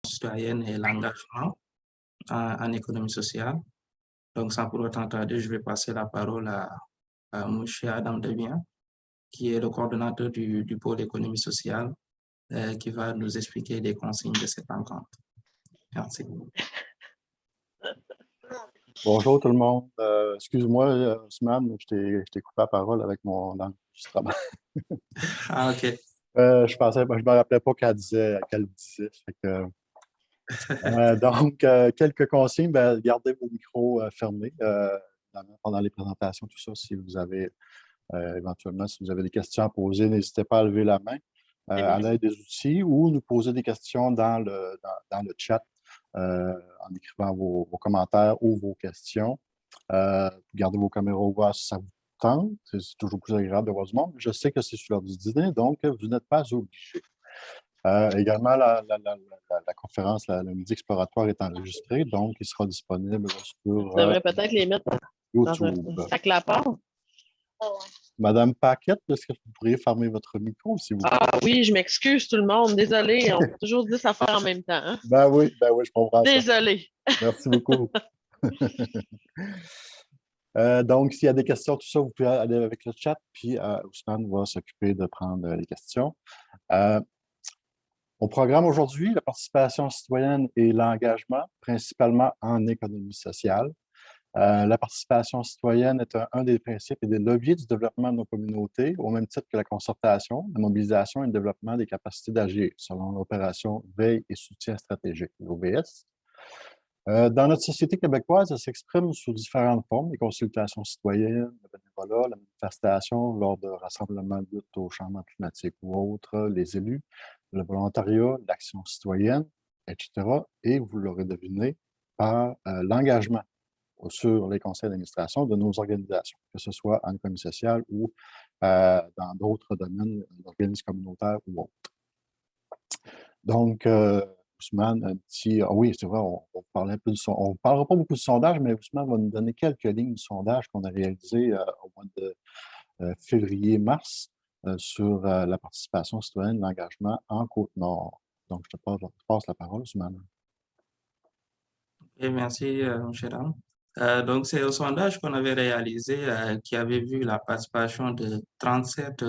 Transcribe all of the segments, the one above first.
citoyenne et l'engagement en économie sociale. Donc, sans pour autant tarder, je vais passer la parole à M. Adam Debien, qui est le coordonnateur du pôle économie sociale, qui va nous expliquer les consignes de cette rencontre. Merci. Bonjour tout le monde. Excuse-moi, Ousmane, je t'ai coupé la parole avec mon enregistrement. Ah, OK. Je me rappelais pas qu'elle disait. Fait que, donc, quelques consignes, gardez vos micros fermés pendant les présentations, tout ça. Si vous avez éventuellement, si vous avez des questions à poser, n'hésitez pas à lever la main à l'aide des outils ou nous poser des questions dans le chat en écrivant vos commentaires ou vos questions. Gardez vos caméras ouvertes si ça vous tente. C'est toujours plus agréable de voir du monde. Je sais que c'est sur l'heure du dîner, donc vous n'êtes pas obligés. Également, la conférence, le midi exploratoire est enregistrée, donc il sera disponible sur Tu devrais peut-être les mettre dans un sac à part. Madame Paquette, est-ce que vous pourriez fermer votre micro, s'il vous plaît? Ah oui, je m'excuse tout le monde. Désolé, on peut toujours 10 affaires en même temps. Hein? Ben oui, je comprends ça. Désolé. Merci beaucoup. Donc, s'il y a des questions, tout ça, vous pouvez aller avec le chat, puis Ousmane va s'occuper de prendre les questions. Au programme aujourd'hui, la participation citoyenne et l'engagement, principalement en économie sociale. La participation citoyenne est un des principes et des leviers du développement de nos communautés, au même titre que la concertation, la mobilisation et le développement des capacités d'agir, selon l'opération Veille et soutien stratégique, l'OVS. Dans notre société québécoise, elle s'exprime sous différentes formes, les consultations citoyennes, le bénévolat, la manifestation lors de rassemblements de lutte au changement climatique ou autres, les élus, le volontariat, l'action citoyenne, etc. Et vous l'aurez deviné, par l'engagement sur les conseils d'administration de nos organisations, que ce soit en économie sociale ou dans d'autres domaines d'organismes communautaires ou autres. Donc, Ousmane, oui, c'est vrai, on parlait un peu on ne parlera pas beaucoup de sondage, mais Ousmane va nous donner quelques lignes de sondage qu'on a réalisé au mois de février-mars sur la participation citoyenne, l'engagement en Côte-Nord. Donc, je te passe la parole, Ousmane. Et merci, M. Adam. Donc, c'est un sondage qu'on avait réalisé qui avait vu la participation de 37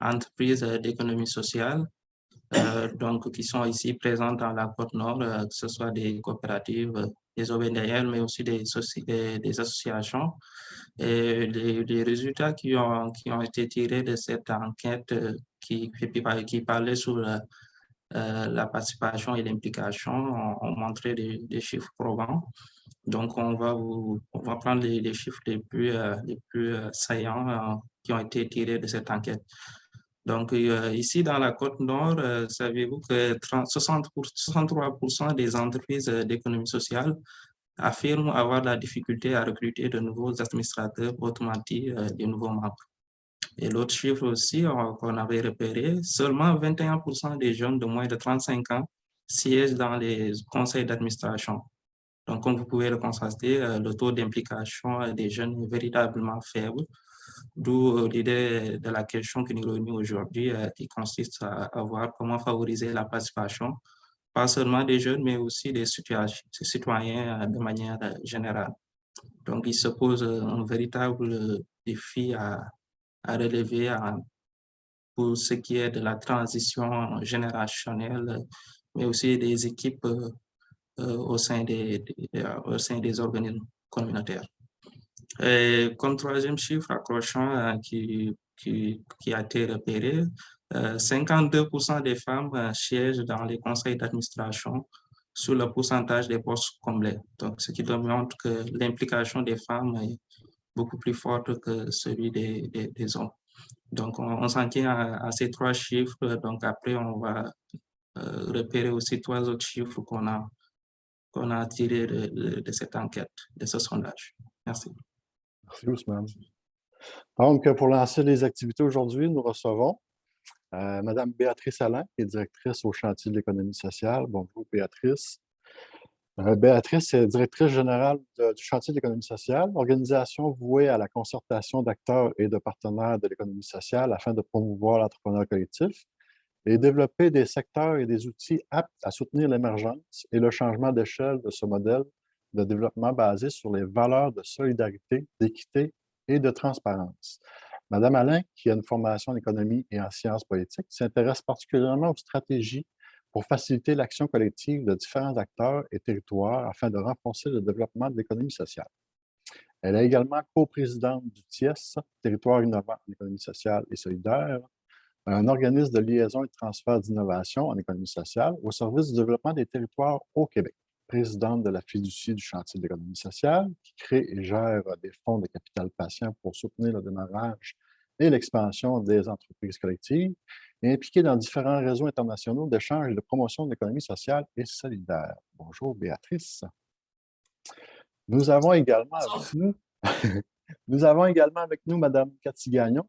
entreprises d'économie sociale, donc qui sont ici présentes dans la Côte-Nord, que ce soit des coopératives, des OBNL, mais aussi des associations. Et les résultats qui ont été tirés de cette enquête qui parlait sur la participation et l'implication ont montré des chiffres probants. Donc, on va prendre les chiffres les plus saillants qui ont été tirés de cette enquête. Donc, ici, dans la Côte-Nord, savez-vous que 63% des entreprises d'économie sociale affirment avoir de la difficulté à recruter de nouveaux administrateurs, autrement dit, des nouveaux membres. Et l'autre chiffre aussi qu'on avait repéré, seulement 21% des jeunes de moins de 35 ans siègent dans les conseils d'administration. Donc, comme vous pouvez le constater, le taux d'implication des jeunes est véritablement faible, d'où l'idée de la question qui nous réunit aujourd'hui, qui consiste à voir comment favoriser la participation, pas seulement des jeunes, mais aussi des citoyens de manière générale. Donc, il se pose un véritable défi à relever pour ce qui est de la transition générationnelle, mais aussi des équipes au sein des organismes communautaires. Et comme troisième chiffre accrochant qui a été repéré, 52% des femmes siègent dans les conseils d'administration sur le pourcentage des postes comblés. Donc, ce qui démontre que l'implication des femmes est beaucoup plus forte que celui des hommes. Donc, on s'en tient à ces trois chiffres. Donc, après, on va repérer aussi trois autres chiffres qu'on a tirés de cette enquête, de ce sondage. Merci. Merci, Ousmane. Donc, pour lancer les activités aujourd'hui, nous recevons Mme Béatrice Allain, qui est directrice au chantier de l'économie sociale. Bonjour, Béatrice. Béatrice est directrice générale du chantier de l'économie sociale, organisation vouée à la concertation d'acteurs et de partenaires de l'économie sociale afin de promouvoir l'entrepreneuriat collectif et développer des secteurs et des outils aptes à soutenir l'émergence et le changement d'échelle de ce modèle de développement basé sur les valeurs de solidarité, d'équité et de transparence. Madame Alain, qui a une formation en économie et en sciences politiques, s'intéresse particulièrement aux stratégies pour faciliter l'action collective de différents acteurs et territoires afin de renforcer le développement de l'économie sociale. Elle est également coprésidente du TIES, Territoire innovant en économie sociale et solidaire, un organisme de liaison et de transfert d'innovation en économie sociale au service du développement des territoires au Québec. Présidente de la fiducie du chantier de l'économie sociale, qui crée et gère des fonds de capital patient pour soutenir le démarrage et l'expansion des entreprises collectives, et impliquée dans différents réseaux internationaux d'échange et de promotion de l'économie sociale et solidaire. Bonjour Béatrice. Nous avons également avec nous, Mme Cathy Gagnon,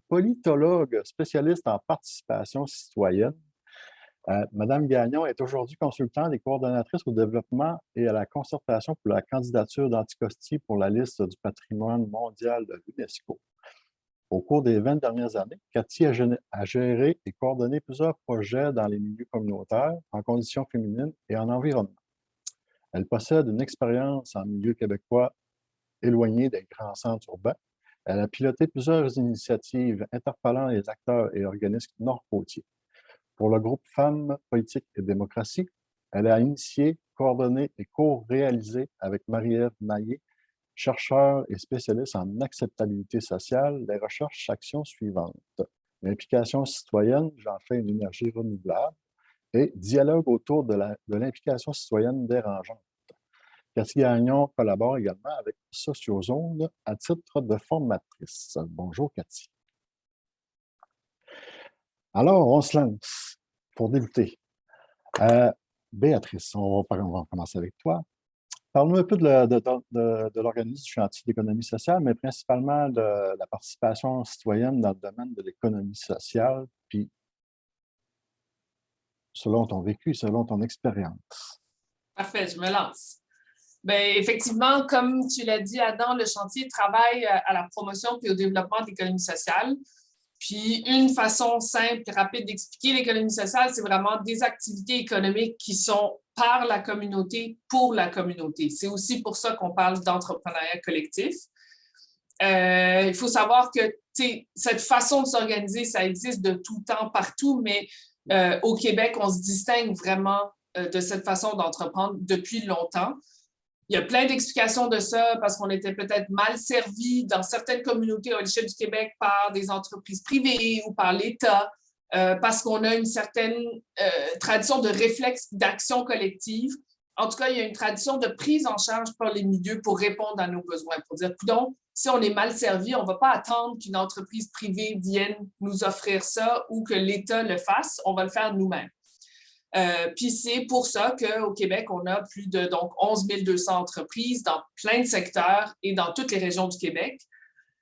politologue spécialiste en participation citoyenne. Madame Gagnon est aujourd'hui consultante et coordonnatrice au développement et à la concertation pour la candidature d'Anticosti pour la liste du patrimoine mondial de l'UNESCO. Au cours des 20 dernières années, Cathy a géré et coordonné plusieurs projets dans les milieux communautaires, en conditions féminines et en environnement. Elle possède une expérience en milieu québécois éloigné des grands centres urbains. Elle a piloté plusieurs initiatives interpellant les acteurs et organismes nord-côtiers. Pour le groupe Femmes, Politique et Démocratie, elle a initié, coordonné et co-réalisé avec Marie-Ève Maillé, chercheur et spécialiste en acceptabilité sociale, les recherches-actions suivantes. L'implication citoyenne, j'en fais une énergie renouvelable, et dialogue autour de l'implication citoyenne dérangeante. Cathy Gagnon collabore également avec Sociozone à titre de formatrice. Bonjour Cathy. Alors, on se lance pour débuter. Béatrice, on va commencer avec toi. Parle-nous un peu de l'organisme du chantier d'économie sociale, mais principalement de la participation citoyenne dans le domaine de l'économie sociale, puis selon ton vécu, selon ton expérience. Parfait, je me lance. Bien, effectivement, comme tu l'as dit, Adam, le chantier travaille à la promotion et au développement de l'économie sociale. Puis, une façon simple et rapide d'expliquer l'économie sociale, c'est vraiment des activités économiques qui sont par la communauté, pour la communauté. C'est aussi pour ça qu'on parle d'entrepreneuriat collectif. Il faut savoir que cette façon de s'organiser, ça existe de tout temps, partout, mais au Québec, on se distingue vraiment de cette façon d'entreprendre depuis longtemps. Il y a plein d'explications de ça parce qu'on était peut-être mal servi dans certaines communautés à l'échelle du Québec par des entreprises privées ou par l'État, parce qu'on a une certaine tradition de réflexe d'action collective. En tout cas, il y a une tradition de prise en charge par les milieux pour répondre à nos besoins, pour dire, donc, si on est mal servi, on ne va pas attendre qu'une entreprise privée vienne nous offrir ça ou que l'État le fasse, on va le faire nous-mêmes. Puis c'est pour ça qu'au Québec, on a plus de 11 200 entreprises dans plein de secteurs et dans toutes les régions du Québec.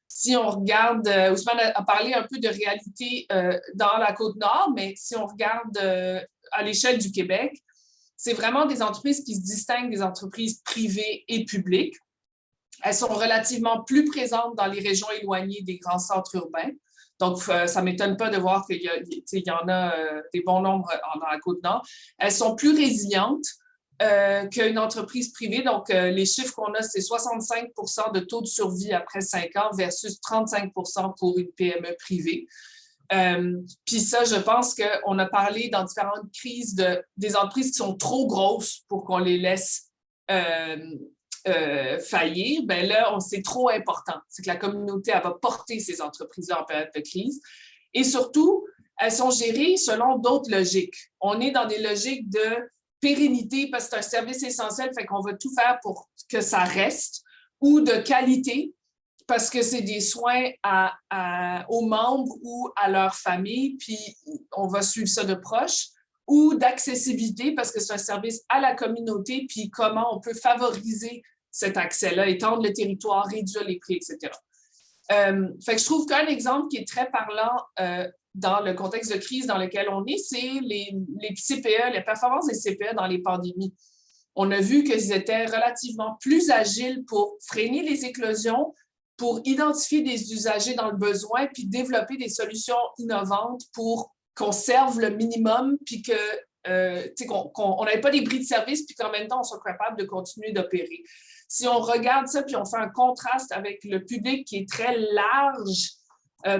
Si on regarde, Ousmane a parlé un peu de réalité dans la Côte-Nord, mais si on regarde à l'échelle du Québec, c'est vraiment des entreprises qui se distinguent des entreprises privées et publiques. Elles sont relativement plus présentes dans les régions éloignées des grands centres urbains. Donc, ça ne m'étonne pas de voir qu'il y en a des bons nombres dans la Côte-Nord. Elles sont plus résilientes qu'une entreprise privée. Donc, les chiffres qu'on a, c'est 65 % de taux de survie après 5 ans versus 35 % pour une PME privée. Puis ça, je pense qu'on a parlé dans différentes crises des entreprises qui sont trop grosses pour qu'on les laisse faillir, bien là, c'est trop important. C'est que la communauté, elle va porter ces entreprises-là en période de crise. Et surtout, elles sont gérées selon d'autres logiques. On est dans des logiques de pérennité parce que c'est un service essentiel, fait qu'on va tout faire pour que ça reste, ou de qualité parce que c'est des soins aux membres ou à leur famille, puis on va suivre ça de proche, ou d'accessibilité parce que c'est un service à la communauté, puis comment on peut favoriser cet accès-là, étendre le territoire, réduire les prix, etc. Fait que je trouve qu'un exemple qui est très parlant dans le contexte de crise dans lequel on est, c'est les CPE, les performances des CPE dans les pandémies. On a vu qu'ils étaient relativement plus agiles pour freiner les éclosions, pour identifier des usagers dans le besoin, puis développer des solutions innovantes pour qu'on serve le minimum, puis que qu'on n'avait pas des bris de service, puis qu'en même temps, on soit capable de continuer d'opérer. Si on regarde ça, puis on fait un contraste avec le public qui est très large,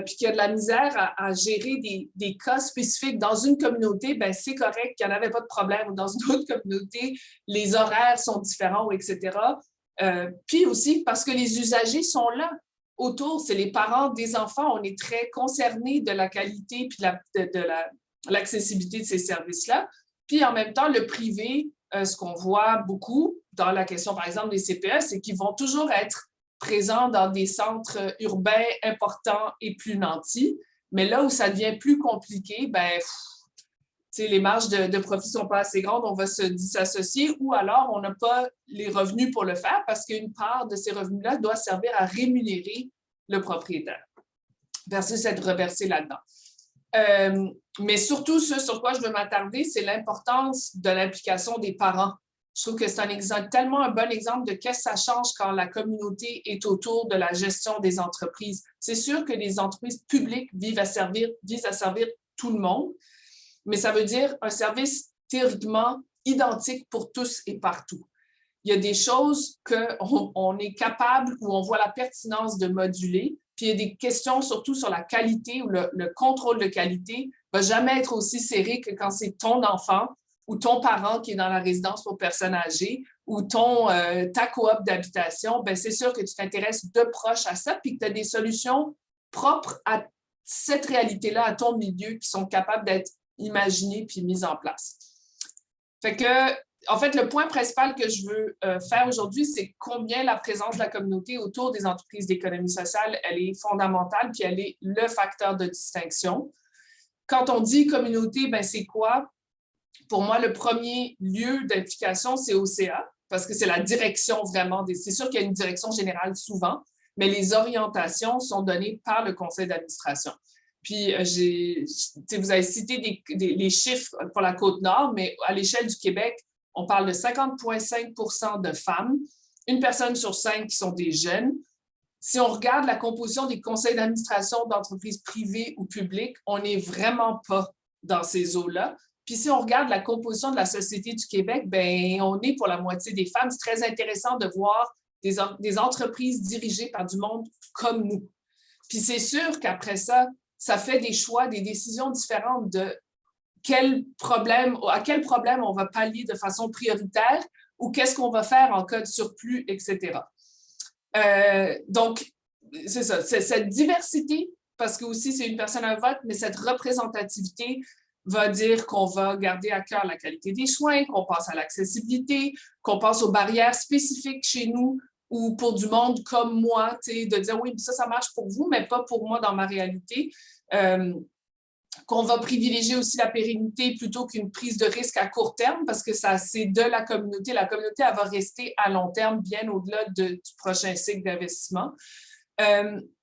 puis qui a de la misère à gérer des cas spécifiques dans une communauté, ben c'est correct qu'il n'y en avait pas de problème. Dans une autre communauté, les horaires sont différents, etc. Puis aussi parce que les usagers sont là autour, c'est les parents des enfants. On est très concernés de la qualité puis de l'accessibilité de ces services-là. Puis en même temps, le privé, ce qu'on voit beaucoup dans la question, par exemple, des CPE, c'est qu'ils vont toujours être présents dans des centres urbains importants et plus nantis. Mais là où ça devient plus compliqué, ben, les marges de profit ne sont pas assez grandes, on va se disassocier ou alors on n'a pas les revenus pour le faire parce qu'une part de ces revenus-là doit servir à rémunérer le propriétaire versus être reversé là-dedans. Mais surtout, ce sur quoi je veux m'attarder, c'est l'importance de l'implication des parents. Je trouve que c'est tellement un bon exemple de qu'est-ce que ça change quand la communauté est autour de la gestion des entreprises. C'est sûr que les entreprises publiques visent à servir tout le monde, mais ça veut dire un service théoriquement identique pour tous et partout. Il y a des choses qu'on est capable ou on voit la pertinence de moduler, puis il y a des questions surtout sur la qualité ou le contrôle de qualité ne va jamais être aussi serré que quand c'est ton enfant ou ton parent qui est dans la résidence pour personnes âgées ou ta coop d'habitation. Ben c'est sûr que tu t'intéresses de proche à ça puis que tu as des solutions propres à cette réalité-là, à ton milieu, qui sont capables d'être imaginées puis mises en place. Fait que, en fait, le point principal que je veux faire aujourd'hui, c'est combien la présence de la communauté autour des entreprises d'économie sociale, elle est fondamentale puis elle est le facteur de distinction. Quand on dit communauté, ben c'est quoi? Pour moi, le premier lieu d'implication, c'est OCA, parce que c'est la direction vraiment. C'est sûr qu'il y a une direction générale souvent, mais les orientations sont données par le conseil d'administration. Puis, vous avez cité les chiffres pour la Côte-Nord, mais à l'échelle du Québec, on parle de 50,5 % de femmes, 1 personne sur 5 qui sont des jeunes. Si on regarde la composition des conseils d'administration d'entreprises privées ou publiques, on n'est vraiment pas dans ces eaux-là. Puis si on regarde la composition de la société du Québec, ben on est pour la moitié des femmes. C'est très intéressant de voir des entreprises dirigées par du monde comme nous. Puis c'est sûr qu'après ça, ça fait des choix, des décisions différentes de à quel problème on va pallier de façon prioritaire ou qu'est-ce qu'on va faire en cas de surplus, etc. Donc, c'est ça, cette diversité, parce que aussi c'est une personne à vote, mais cette représentativité va dire qu'on va garder à cœur la qualité des soins, qu'on pense à l'accessibilité, qu'on pense aux barrières spécifiques chez nous ou pour du monde comme moi, de dire oui, ça marche pour vous, mais pas pour moi dans ma réalité. Qu'on va privilégier aussi la pérennité plutôt qu'une prise de risque à court terme parce que ça, c'est de la communauté. La communauté, elle va rester à long terme, bien au-delà du prochain cycle d'investissement.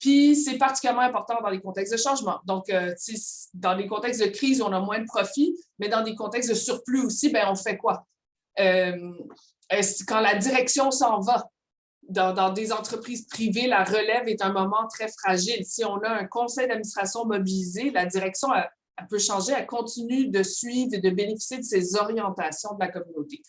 Puis, c'est particulièrement important dans les contextes de changement. Donc, dans les contextes de crise, on a moins de profit, mais dans des contextes de surplus aussi, ben, on fait quoi? Quand la direction s'en va, dans des entreprises privées, la relève est un moment très fragile. Si on a un conseil d'administration mobilisé, la direction, elle peut changer, elle continue de suivre et de bénéficier de ces orientations de la communauté.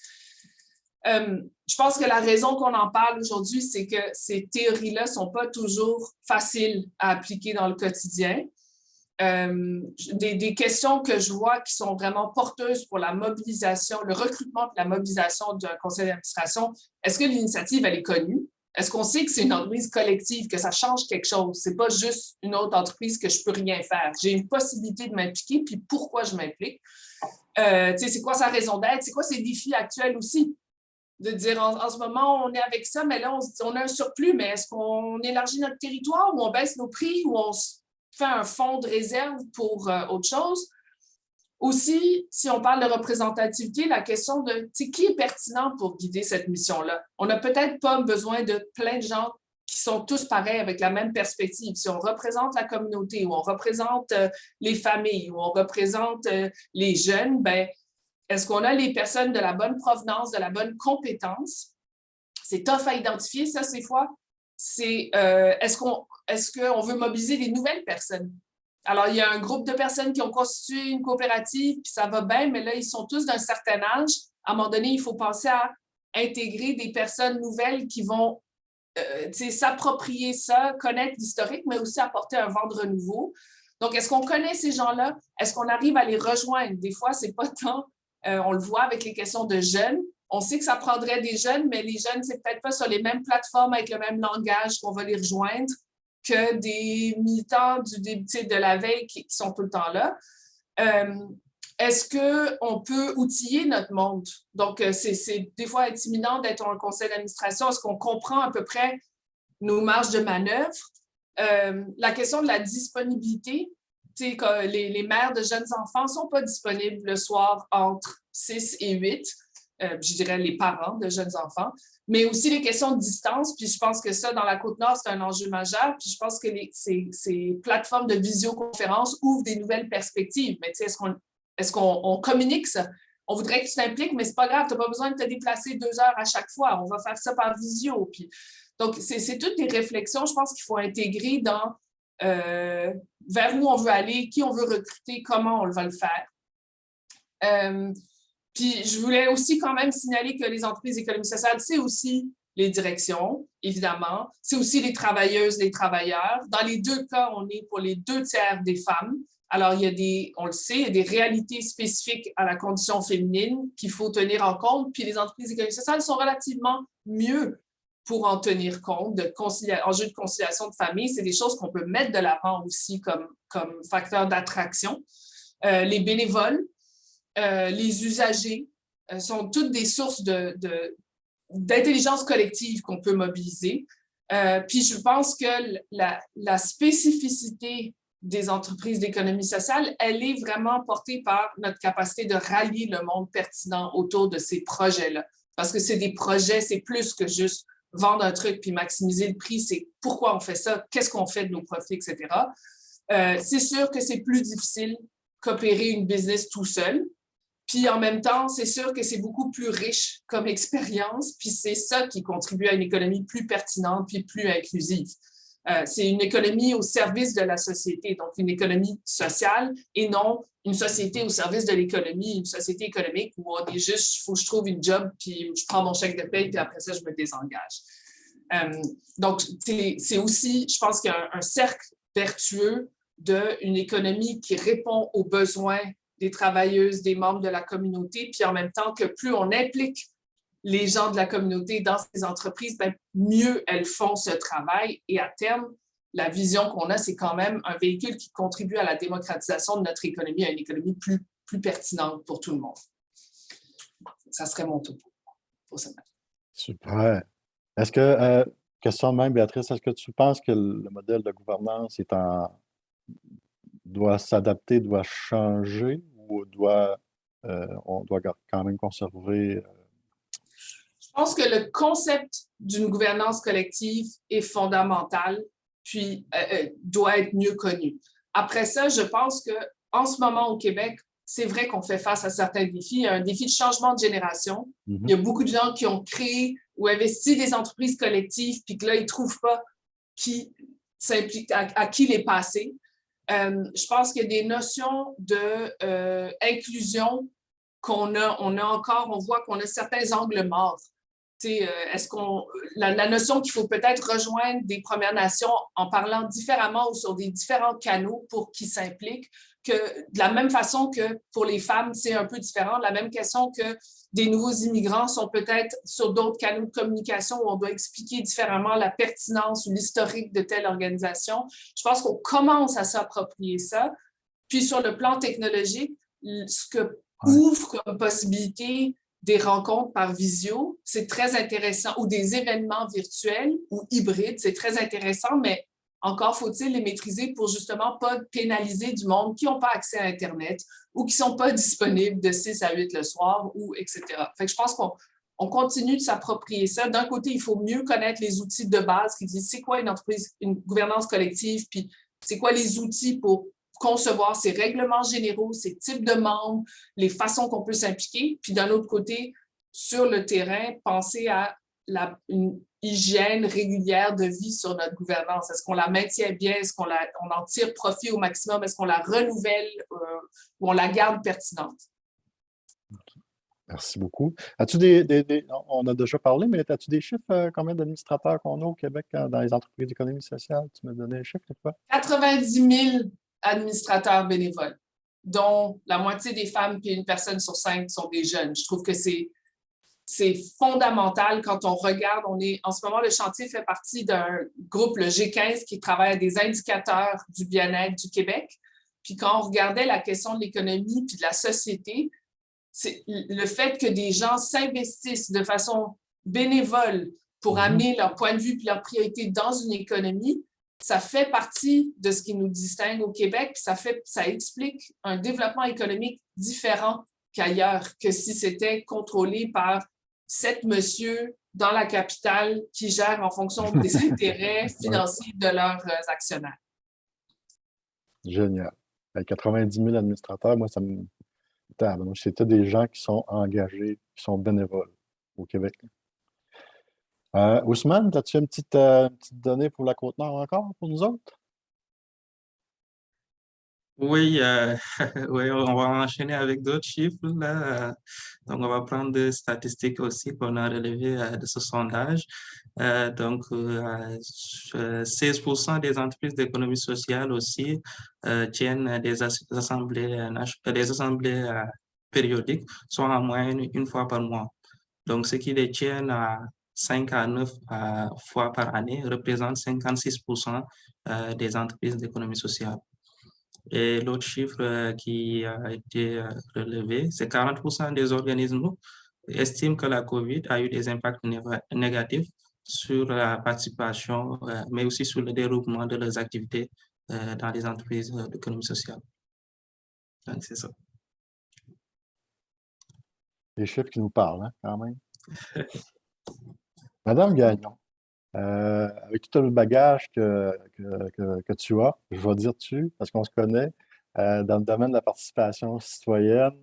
Je pense que la raison qu'on en parle aujourd'hui, c'est que ces théories-là ne sont pas toujours faciles à appliquer dans le quotidien. Des questions que je vois qui sont vraiment porteuses pour la mobilisation, le recrutement et la mobilisation d'un conseil d'administration, est-ce que l'initiative, elle est connue? Est-ce qu'on sait que c'est une entreprise collective, que ça change quelque chose? Ce n'est pas juste une autre entreprise que je ne peux rien faire. J'ai une possibilité de m'impliquer, puis pourquoi je m'implique? C'est quoi sa raison d'être? C'est quoi ses défis actuels aussi? De dire, en ce moment, on est avec ça, mais là, on a un surplus, mais est-ce qu'on élargit notre territoire ou on baisse nos prix ou on fait un fonds de réserve pour autre chose? Aussi, si on parle de représentativité, la question de qui est pertinent pour guider cette mission-là? On n'a peut-être pas besoin de plein de gens qui sont tous pareils avec la même perspective. Si on représente la communauté ou on représente les familles ou on représente les jeunes, ben, est-ce qu'on a les personnes de la bonne provenance, de la bonne compétence? C'est tough à identifier, ça, ces fois. Est-ce qu'on veut mobiliser des nouvelles personnes? Alors, il y a un groupe de personnes qui ont constitué une coopérative, puis ça va bien, mais là, ils sont tous d'un certain âge. À un moment donné, il faut penser à intégrer des personnes nouvelles qui vont s'approprier ça, connaître l'historique, mais aussi apporter un vent de renouveau. Donc, est-ce qu'on connaît ces gens-là? Est-ce qu'on arrive à les rejoindre? Des fois, c'est pas tant, on le voit avec les questions de jeunes. On sait que ça prendrait des jeunes, mais les jeunes, c'est peut-être pas sur les mêmes plateformes avec le même langage qu'on va les rejoindre que des militants du début de la veille qui sont tout le temps là. Est-ce qu'on peut outiller notre monde? Donc, c'est des fois intimidant d'être en conseil d'administration. Est-ce qu'on comprend à peu près nos marges de manœuvre? La question de la disponibilité, les mères de jeunes enfants ne sont pas disponibles le soir entre 6 et 8, je dirais les parents de jeunes enfants, mais aussi les questions de distance, puis je pense que ça, dans la Côte-Nord, c'est un enjeu majeur, puis je pense que ces plateformes de visioconférence ouvrent des nouvelles perspectives, mais est-ce qu'on communique ça? On voudrait que tu t'impliques, mais c'est pas grave, tu n'as pas besoin de te déplacer 2 heures à chaque fois, on va faire ça par visio, puis donc, c'est toutes des réflexions, je pense qu'il faut intégrer dans vers où on veut aller, qui on veut recruter, comment on va le faire. Puis, je voulais aussi quand même signaler que les entreprises d'économie sociale, c'est aussi les directions, évidemment. C'est aussi les travailleuses, les travailleurs. Dans les 2 cas, on est pour les 2/3 des femmes. Alors, il y a on le sait, il y a des réalités spécifiques à la condition féminine qu'il faut tenir en compte. Puis, les entreprises d'économie sociale sont relativement mieux pour en tenir compte, enjeux de conciliation de famille, c'est des choses qu'on peut mettre de l'avant aussi comme facteur d'attraction. Les bénévoles, les usagers sont toutes des sources d'intelligence collective qu'on peut mobiliser. Puis je pense que la spécificité des entreprises d'économie sociale, elle est vraiment portée par notre capacité de rallier le monde pertinent autour de ces projets-là. Parce que c'est des projets, c'est plus que juste vendre un truc puis maximiser le prix, c'est pourquoi on fait ça, qu'est-ce qu'on fait de nos profits, etc. C'est sûr que c'est plus difficile qu'opérer une business tout seul. Puis en même temps, c'est sûr que c'est beaucoup plus riche comme expérience, puis c'est ça qui contribue à une économie plus pertinente puis plus inclusive. C'est une économie au service de la société, donc une économie sociale et non une société au service de l'économie, une société économique où on est juste, il faut que je trouve une job, puis je prends mon chèque de paye, puis après ça, je me désengage. Donc, c'est aussi, je pense qu'il y a un cercle vertueux d'une économie qui répond aux besoins des travailleuses, des membres de la communauté, puis en même temps que plus on implique les gens de la communauté dans ces entreprises, bien, mieux elles font ce travail. Et à terme, la vision qu'on a, c'est quand même un véhicule qui contribue à la démocratisation de notre économie, à une économie plus pertinente pour tout le monde. Ça serait mon topo pour ce matin. Super. Est-ce que, question de même, Béatrice, est-ce que tu penses que le modèle de gouvernance doit s'adapter, doit changer ou on doit quand même conserver... Je pense que le concept d'une gouvernance collective est fondamental, puis doit être mieux connu. Après ça, je pense qu'en ce moment au Québec, c'est vrai qu'on fait face à certains défis. Il y a un défi de changement de génération. Il y a beaucoup de gens qui ont créé ou investi des entreprises collectives, puis que là, ils ne trouvent pas qui s'implique, à qui les passer. Je pense qu'il y a des notions d'inclusion on voit qu'on a certains angles morts. Est-ce la notion qu'il faut peut-être rejoindre des Premières Nations en parlant différemment ou sur des différents canaux pour qu'ils s'impliquent, que de la même façon que pour les femmes, c'est un peu différent, de la même question que des nouveaux immigrants sont peut-être sur d'autres canaux de communication où on doit expliquer différemment la pertinence ou l'historique de telle organisation. Je pense qu'on commence à s'approprier ça. Puis sur le plan technologique, ce que ouvre comme possibilité des rencontres par visio, c'est très intéressant, ou des événements virtuels ou hybrides, c'est très intéressant, mais encore faut-il les maîtriser pour justement pas pénaliser du monde qui n'ont pas accès à Internet ou qui ne sont pas disponibles de 6 à 8 le soir, ou etc. Fait que je pense qu'on continue de s'approprier ça. D'un côté, il faut mieux connaître les outils de base qui disent c'est quoi une entreprise, une gouvernance collective, puis c'est quoi les outils pour concevoir ces règlements généraux, ces types de membres, les façons qu'on peut s'impliquer. Puis d'un autre côté, sur le terrain, penser à une hygiène régulière de vie sur notre gouvernance? Est-ce qu'on la maintient bien? Est-ce qu'on en tire profit au maximum? Est-ce qu'on la renouvelle ou on la garde pertinente? Merci beaucoup. As-tu on a déjà parlé, mais as-tu des chiffres, combien d'administrateurs qu'on a au Québec dans les entreprises d'économie sociale? Tu me donnais un chiffre, quoi? 90 000 administrateurs bénévoles, dont la moitié des femmes et une personne sur 5 sont des jeunes. Je trouve que c'est fondamental quand on regarde. En ce moment, le chantier fait partie d'un groupe, le G15, qui travaille à des indicateurs du bien-être du Québec. Puis quand on regardait la question de l'économie puis de la société, c'est le fait que des gens s'investissent de façon bénévole pour amener leur point de vue puis leurs priorités dans une économie, ça fait partie de ce qui nous distingue au Québec, puis ça explique un développement économique différent qu'ailleurs, que si c'était contrôlé par 7 monsieur dans la capitale qui gèrent en fonction des intérêts financiers de leurs actionnaires. Génial. Avec 90 000 administrateurs, moi, ça me... C'était des gens qui sont engagés, qui sont bénévoles au Québec. Ousmane, as-tu une petite donnée pour la Côte-Nord encore, pour nous autres? Oui, oui, on va enchaîner avec d'autres chiffres là. Donc, on va prendre des statistiques aussi qu'on a relevées de ce sondage. Donc, 16% des entreprises d'économie sociale aussi tiennent des assemblées périodiques, soit en moyenne une fois par mois. Donc, ceux qui les tiennent à 5 à 9 fois par année représentent 56% des entreprises d'économie sociale. Et l'autre chiffre qui a été relevé, c'est 40% des organismes estiment que la COVID a eu des impacts négatifs sur la participation, mais aussi sur le déroulement de leurs activités dans les entreprises d'économie sociale. Donc, c'est ça. Les chiffres qui nous parlent, hein, quand même. Madame Gagnon, avec tout le bagage que tu as, je vais dire tu, parce qu'on se connaît, dans le domaine de la participation citoyenne,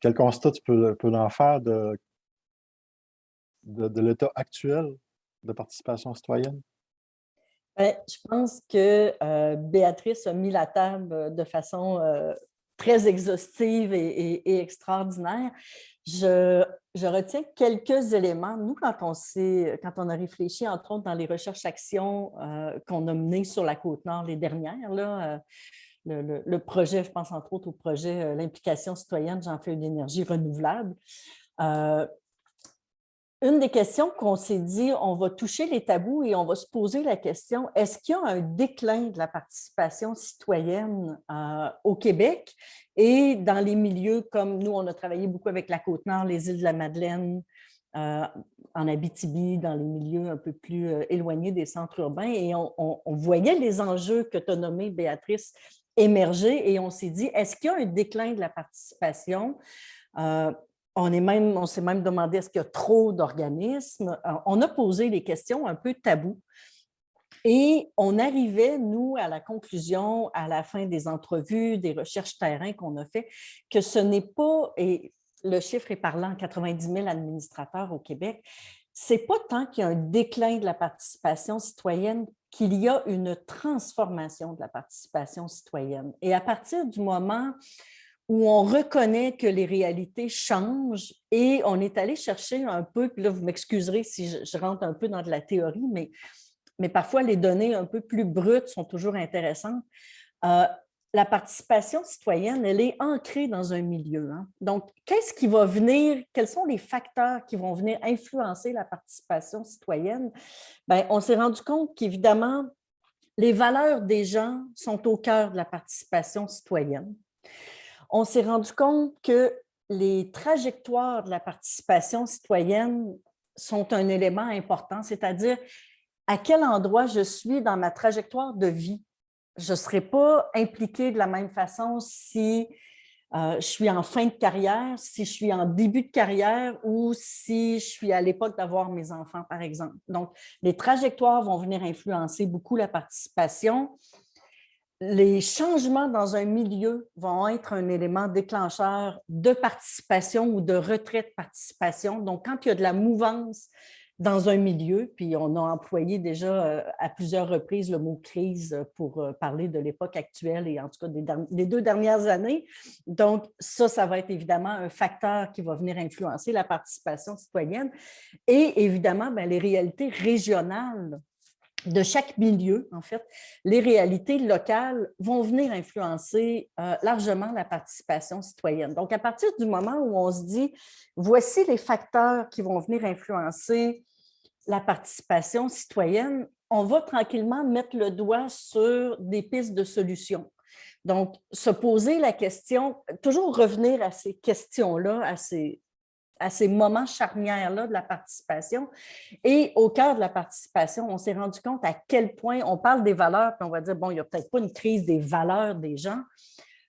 quel constat tu peux en faire de l'état actuel de participation citoyenne? Je pense que Béatrice a mis la table de façon très exhaustive et extraordinaire. Je retiens quelques éléments. Nous, quand on a réfléchi, entre autres, dans les recherches-actions qu'on a menées sur la Côte-Nord les dernières, là, le projet, je pense entre autres au projet l'implication citoyenne, j'en fais une énergie renouvelable. Une des questions qu'on s'est dit, on va toucher les tabous et on va se poser la question, est-ce qu'il y a un déclin de la participation citoyenne au Québec et dans les milieux comme nous, on a travaillé beaucoup avec la Côte-Nord, les îles de la Madeleine, en Abitibi, dans les milieux un peu plus éloignés des centres urbains et on voyait les enjeux que tu as nommés, Béatrice, émerger et on s'est dit, est-ce qu'il y a un déclin de la participation? On s'est même demandé est-ce qu'il y a trop d'organismes. On a posé des questions un peu tabous. Et on arrivait, nous, à la conclusion, à la fin des entrevues, des recherches terrain qu'on a fait, que ce n'est pas, et le chiffre est parlant, 90 000 administrateurs au Québec, c'est pas tant qu'il y a un déclin de la participation citoyenne qu'il y a une transformation de la participation citoyenne. Et à partir du moment où on reconnaît que les réalités changent et on est allé chercher un peu, puis là, vous m'excuserez si je rentre un peu dans de la théorie, mais parfois les données un peu plus brutes sont toujours intéressantes. La participation citoyenne, elle est ancrée dans un milieu. Hein. Donc, qu'est-ce qui va venir, quels sont les facteurs qui vont venir influencer la participation citoyenne? Bien, on s'est rendu compte qu'évidemment, les valeurs des gens sont au cœur de la participation citoyenne. On s'est rendu compte que les trajectoires de la participation citoyenne sont un élément important, c'est-à-dire à quel endroit je suis dans ma trajectoire de vie. Je ne serai pas impliquée de la même façon si je suis en fin de carrière, si je suis en début de carrière ou si je suis à l'époque d'avoir mes enfants, par exemple. Donc, les trajectoires vont venir influencer beaucoup la participation. les changements dans un milieu vont être un élément déclencheur de participation ou de retrait de participation. Donc, quand il y a de la mouvance dans un milieu, puis on a employé déjà à plusieurs reprises le mot crise pour parler de l'époque actuelle et en tout cas des 2 dernières années. Donc, ça va être évidemment un facteur qui va venir influencer la participation citoyenne. Et évidemment, bien, les réalités régionales de chaque milieu, en fait, les réalités locales vont venir influencer largement la participation citoyenne. Donc, à partir du moment où on se dit, voici les facteurs qui vont venir influencer la participation citoyenne, on va tranquillement mettre le doigt sur des pistes de solutions. Donc, se poser la question, toujours revenir à ces questions-là, à ces moments charnières-là de la participation. Et au cœur de la participation, on s'est rendu compte à quel point on parle des valeurs, puis on va dire, bon, il n'y a peut-être pas une crise des valeurs des gens,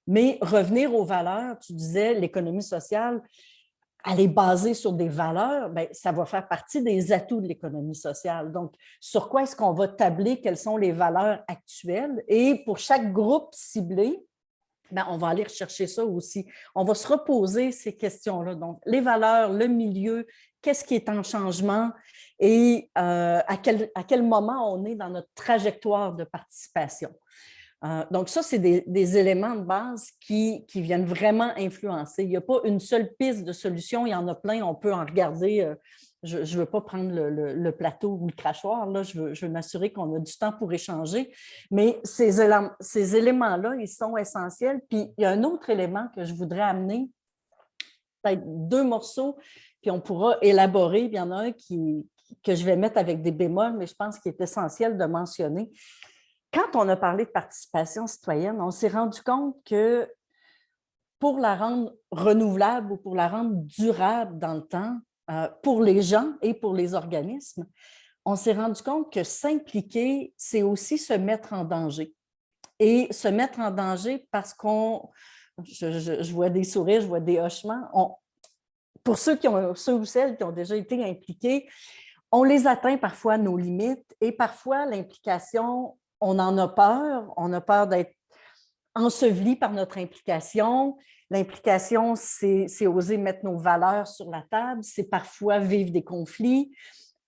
mais revenir aux valeurs, tu disais, l'économie sociale, elle est basée sur des valeurs, bien, ça va faire partie des atouts de l'économie sociale. Donc, sur quoi est-ce qu'on va tabler? Quelles sont les valeurs actuelles? Et pour chaque groupe ciblé, bien, on va aller rechercher ça aussi. On va se reposer ces questions-là. Donc, les valeurs, le milieu, qu'est-ce qui est en changement et à quel moment on est dans notre trajectoire de participation. Donc, ça, c'est des éléments de base qui viennent vraiment influencer. Il n'y a pas une seule piste de solution, il y en a plein, on peut en regarder. Je ne veux pas prendre le plateau ou le crachoir, là, je veux m'assurer qu'on a du temps pour échanger, mais ces éléments-là, ils sont essentiels. Puis, il y a un autre élément que je voudrais amener, peut-être 2 morceaux, puis on pourra élaborer. Puis il y en a un que je vais mettre avec des bémols, mais je pense qu'il est essentiel de mentionner. Quand on a parlé de participation citoyenne, on s'est rendu compte que pour la rendre renouvelable ou pour la rendre durable dans le temps, pour les gens et pour les organismes, on s'est rendu compte que s'impliquer, c'est aussi se mettre en danger. Et se mettre en danger parce je vois des sourires, je vois des hochements. Pour ceux ou celles qui ont déjà été impliqués, on les atteint parfois nos limites et parfois l'implication, on a peur d'être enseveli par notre implication. L'implication, c'est oser mettre nos valeurs sur la table, c'est parfois vivre des conflits.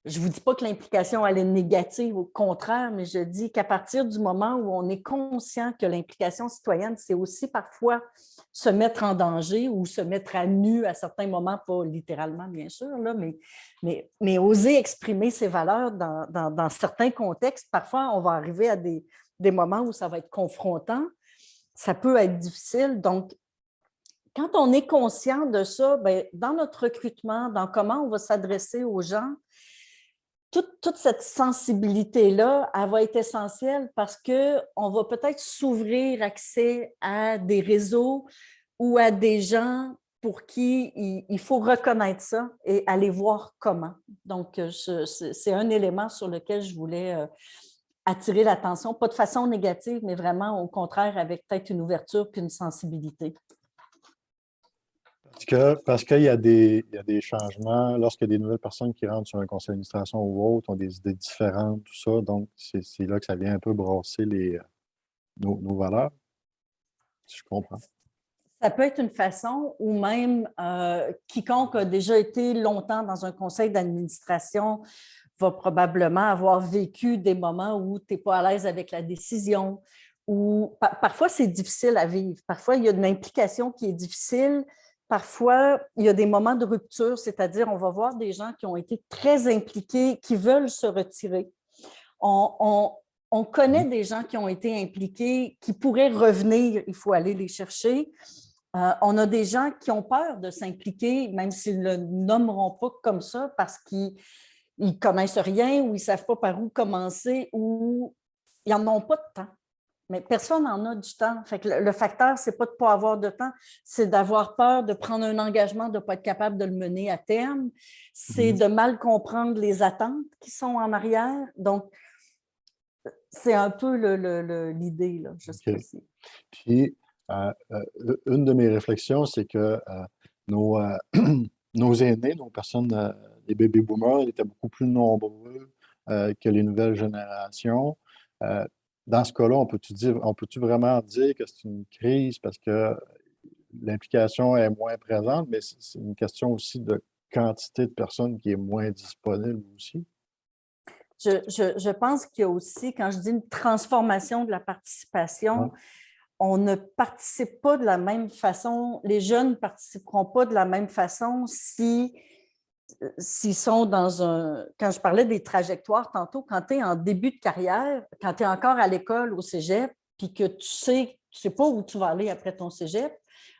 Je ne vous dis pas que l'implication elle est négative, au contraire, mais je dis qu'à partir du moment où on est conscient que l'implication citoyenne, c'est aussi parfois se mettre en danger ou se mettre à nu à certains moments, pas littéralement bien sûr, là, mais oser exprimer ses valeurs dans certains contextes. Parfois, on va arriver à des moments où ça va être confrontant, ça peut être difficile. Donc, quand on est conscient de ça, bien, dans notre recrutement, dans comment on va s'adresser aux gens, toute cette sensibilité-là, elle va être essentielle parce qu'on va peut-être s'ouvrir accès à des réseaux ou à des gens pour qui il faut reconnaître ça et aller voir comment. Donc, c'est un élément sur lequel je voulais attirer l'attention, pas de façon négative, mais vraiment au contraire avec peut-être une ouverture puis une sensibilité. Parce qu'il y a des changements, lorsqu'il y a des nouvelles personnes qui rentrent sur un conseil d'administration ou autre, ont des idées différentes, tout ça. Donc, c'est là que ça vient un peu brasser nos valeurs, si je comprends. Ça peut être une façon ou même quiconque a déjà été longtemps dans un conseil d'administration va probablement avoir vécu des moments où tu n'es pas à l'aise avec la décision, ou parfois c'est difficile à vivre. Parfois, il y a une implication qui est difficile. Parfois, il y a des moments de rupture, c'est-à-dire on va voir des gens qui ont été très impliqués, qui veulent se retirer. On connaît des gens qui ont été impliqués, qui pourraient revenir, il faut aller les chercher. On a des gens qui ont peur de s'impliquer, même s'ils ne le nommeront pas comme ça, parce qu'ils ne connaissent rien ou ils ne savent pas par où commencer ou ils n'en ont pas de temps. Mais personne n'en a du temps. Fait que le facteur, ce n'est pas de ne pas avoir de temps, c'est d'avoir peur de prendre un engagement, de ne pas être capable de le mener à terme. C'est de mal comprendre les attentes qui sont en arrière. Donc, c'est un peu l'idée, là, je sais pas si. Puis, une de mes réflexions, c'est que nos aînés, nos personnes, les baby boomers, étaient beaucoup plus nombreux que les nouvelles générations. dans ce cas-là, on peut-tu vraiment dire que c'est une crise parce que l'implication est moins présente, mais c'est une question aussi de quantité de personnes qui est moins disponible aussi? Je pense qu'il y a aussi, quand je dis une transformation de la participation, on ne participe pas de la même façon, les jeunes ne participeront pas de la même façon s'ils sont dans un… Quand je parlais des trajectoires tantôt, quand tu es en début de carrière, quand tu es encore à l'école, au cégep, puis que tu sais pas où tu vas aller après ton cégep,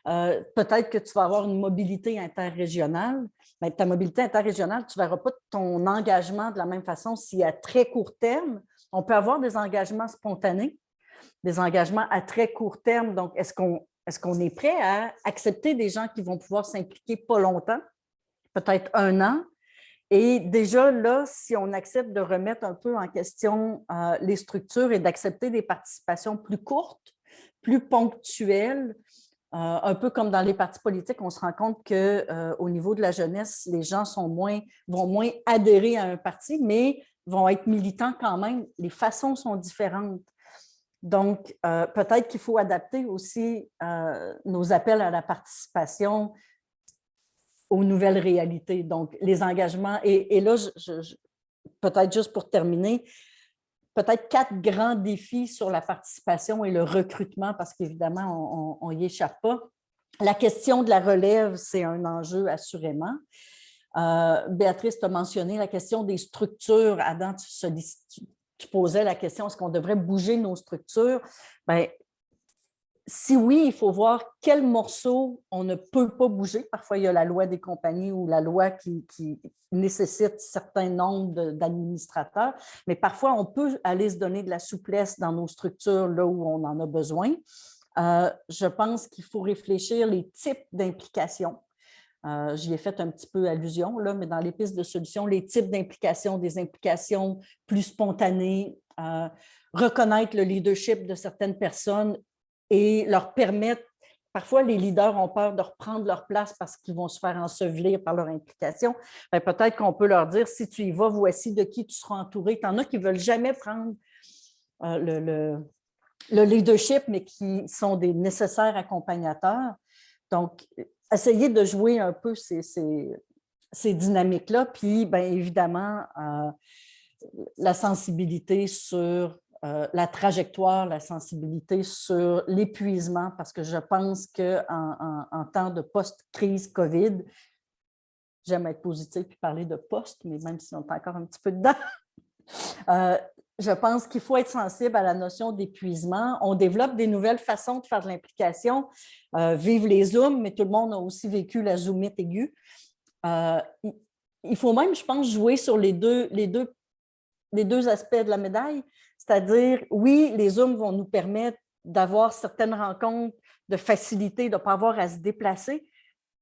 peut-être que tu vas avoir une mobilité interrégionale. Mais ta mobilité interrégionale, tu ne verras pas ton engagement de la même façon si à très court terme. On peut avoir des engagements spontanés, des engagements à très court terme. Donc, est-ce qu'on est prêt à accepter des gens qui vont pouvoir s'impliquer pas longtemps, peut-être 1 an? Et déjà, là, si on accepte de remettre un peu en question les structures et d'accepter des participations plus courtes, plus ponctuelles, un peu comme dans les partis politiques, on se rend compte qu'au niveau de la jeunesse, les gens vont moins adhérer à un parti, mais vont être militants quand même. Les façons sont différentes. Donc, peut-être qu'il faut adapter aussi nos appels à la participation aux nouvelles réalités. Donc, les engagements, et là, peut-être juste pour terminer, peut-être 4 grands défis sur la participation et le recrutement, parce qu'évidemment, on n'y échappe pas. La question de la relève, c'est un enjeu assurément. Béatrice t'a mentionné la question des structures. Adam, tu posais la question, est-ce qu'on devrait bouger nos structures? Bien, si oui, il faut voir quel morceau on ne peut pas bouger. Parfois, il y a la loi des compagnies ou la loi qui nécessite certain nombre d'administrateurs, mais parfois, on peut aller se donner de la souplesse dans nos structures là où on en a besoin. Je pense qu'il faut réfléchir les types d'implications. J'y ai fait un petit peu allusion, là, mais dans les pistes de solutions, les types d'implications, des implications plus spontanées, reconnaître le leadership de certaines personnes et leur permettre, parfois les leaders ont peur de reprendre leur place parce qu'ils vont se faire ensevelir par leur implication. Peut-être qu'on peut leur dire, si tu y vas, voici de qui tu seras entouré. Il y en a qui ne veulent jamais prendre le leadership, mais qui sont des nécessaires accompagnateurs. Donc, essayer de jouer un peu ces dynamiques-là, puis bien évidemment, la sensibilité sur la trajectoire, la sensibilité sur l'épuisement, parce que je pense qu'en temps de post-crise COVID, j'aime être positive puis parler de post, mais même si on est encore un petit peu dedans, je pense qu'il faut être sensible à la notion d'épuisement. On développe des nouvelles façons de faire de l'implication. Vive les Zooms, mais tout le monde a aussi vécu la Zoomite aiguë. Il faut même, je pense, jouer sur les deux aspects de la médaille. C'est-à-dire, oui, les Zooms vont nous permettre d'avoir certaines rencontres, de faciliter, de ne pas avoir à se déplacer,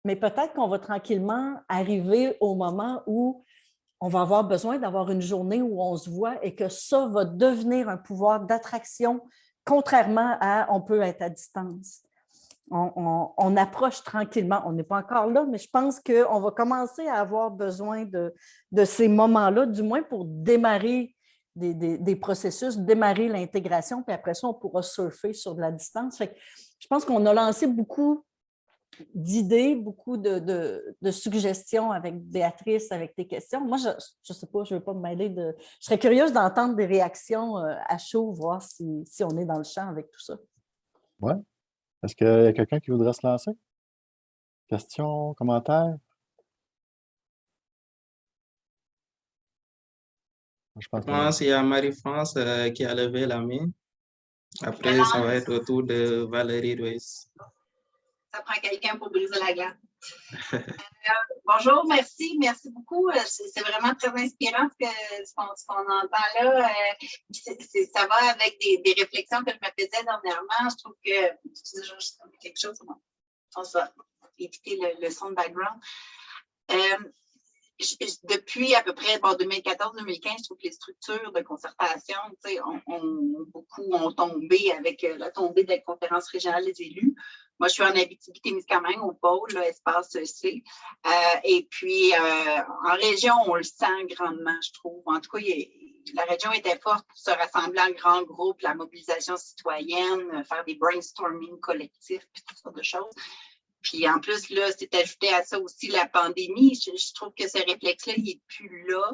mais peut-être qu'on va tranquillement arriver au moment où on va avoir besoin d'avoir une journée où on se voit et que ça va devenir un pouvoir d'attraction, contrairement à on peut être à distance. On approche tranquillement. On n'est pas encore là, mais je pense qu'on va commencer à avoir besoin de ces moments-là, du moins pour démarrer des processus, démarrer l'intégration, puis après ça, on pourra surfer sur de la distance. Fait que je pense qu'on a lancé beaucoup d'idées, beaucoup de suggestions avec Béatrice, avec tes questions. Moi, je ne sais pas, je ne veux pas me mêler de… Je serais curieuse d'entendre des réactions à chaud, voir si on est dans le champ avec tout ça. Oui. Est-ce qu'il y a quelqu'un qui voudrait se lancer? Questions, commentaires? Je pense qu'il y a Marie-France qui a levé la main. Après, ça va être au tour de Valérie Ruiz. Ça prend quelqu'un pour briser la glace. Bonjour, merci beaucoup. C'est vraiment très inspirant ce qu'on entend là. Ça va avec des réflexions que je me faisais dernièrement. Je trouve que quelque chose, on va éviter le son de background. Depuis à peu près 2014-2015, je trouve que les structures de concertation ont tombé avec la tombée de la conférence régionale des élus. Moi, je suis en Abitibi-Témiscamingue, au pôle, espace C. Et puis, en région, on le sent grandement, je trouve. En tout cas, la région était forte pour se rassembler en grands groupes, la mobilisation citoyenne, faire des brainstorming collectifs, puis toutes sortes de choses. Puis en plus, là, c'est ajouté à ça aussi la pandémie. Je trouve que ce réflexe-là, il n'est plus là.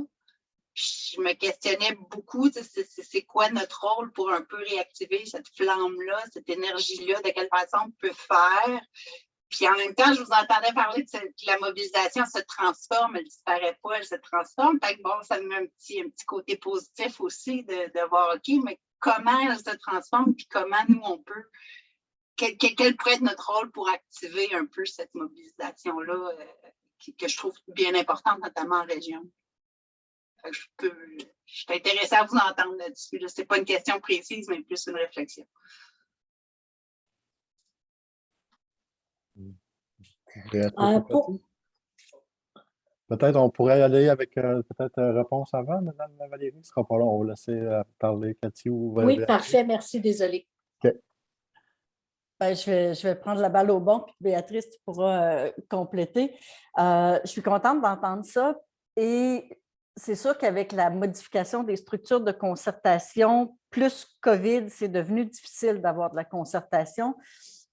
Puis je me questionnais beaucoup, c'est quoi notre rôle pour un peu réactiver cette flamme-là, cette énergie-là, de quelle façon on peut faire. Puis en même temps, je vous entendais parler de la mobilisation se transforme, elle ne disparaît pas, elle se transforme. Fait que bon, ça me met un petit côté positif aussi de voir, OK, mais comment elle se transforme, puis comment nous, on peut, quel pourrait être notre rôle pour activer un peu cette mobilisation-là que je trouve bien importante, notamment en région. Je suis intéressée à vous entendre là-dessus. Ce n'est pas une question précise, mais plus une réflexion. Peut-être on pourrait aller avec peut-être réponse avant, Mme Valérie. Ce ne sera pas long. On va laisser parler Cathy ou Oui, parfait. Merci. Désolée. OK. Ben, je vais prendre la balle au bon, puis Béatrice, tu pourras compléter. Je suis contente d'entendre ça. Et c'est sûr qu'avec la modification des structures de concertation, plus COVID, c'est devenu difficile d'avoir de la concertation.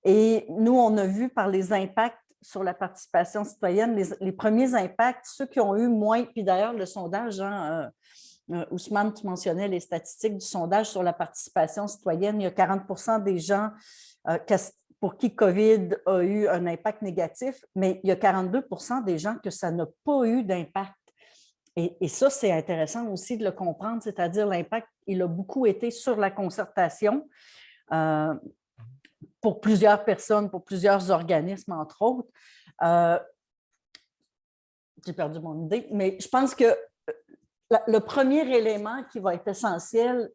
Et nous, on a vu par les impacts sur la participation citoyenne, les premiers impacts, ceux qui ont eu moins, puis d'ailleurs, le sondage, Ousmane, tu mentionnais les statistiques du sondage sur la participation citoyenne, il y a 40% des gens pour qui COVID a eu un impact négatif, mais il y a 42% des gens que ça n'a pas eu d'impact. Et ça, c'est intéressant aussi de le comprendre, c'est-à-dire l'impact, il a beaucoup été sur la concertation pour plusieurs personnes, pour plusieurs organismes, entre autres. J'ai perdu mon idée, mais je pense que le premier élément qui va être essentiel,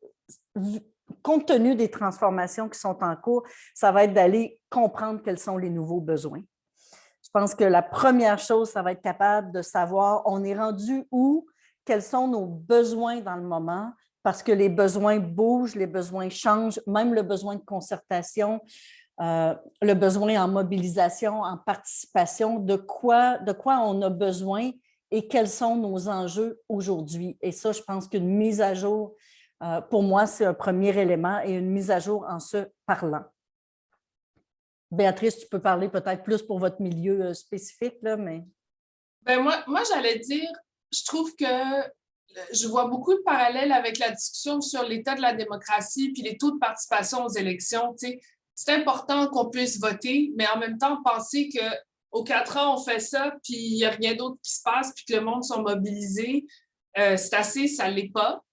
compte tenu des transformations qui sont en cours, ça va être d'aller comprendre quels sont les nouveaux besoins. Je pense que la première chose, ça va être capable de savoir on est rendu où, quels sont nos besoins dans le moment, parce que les besoins bougent, les besoins changent, même le besoin de concertation, le besoin en mobilisation, en participation, de quoi on a besoin et quels sont nos enjeux aujourd'hui. Et ça, je pense qu'une mise à jour, pour moi, c'est un premier élément et une mise à jour en se parlant. Béatrice, tu peux parler peut-être plus pour votre milieu spécifique, là, mais… Ben moi j'allais dire, je trouve que je vois beaucoup de parallèles avec la discussion sur l'état de la démocratie puis les taux de participation aux élections. Tu sais, c'est important qu'on puisse voter, mais en même temps, penser qu'aux 4 ans, on fait ça, puis il n'y a rien d'autre qui se passe, puis que le monde sont mobilisés, c'est assez, ça ne l'est pas.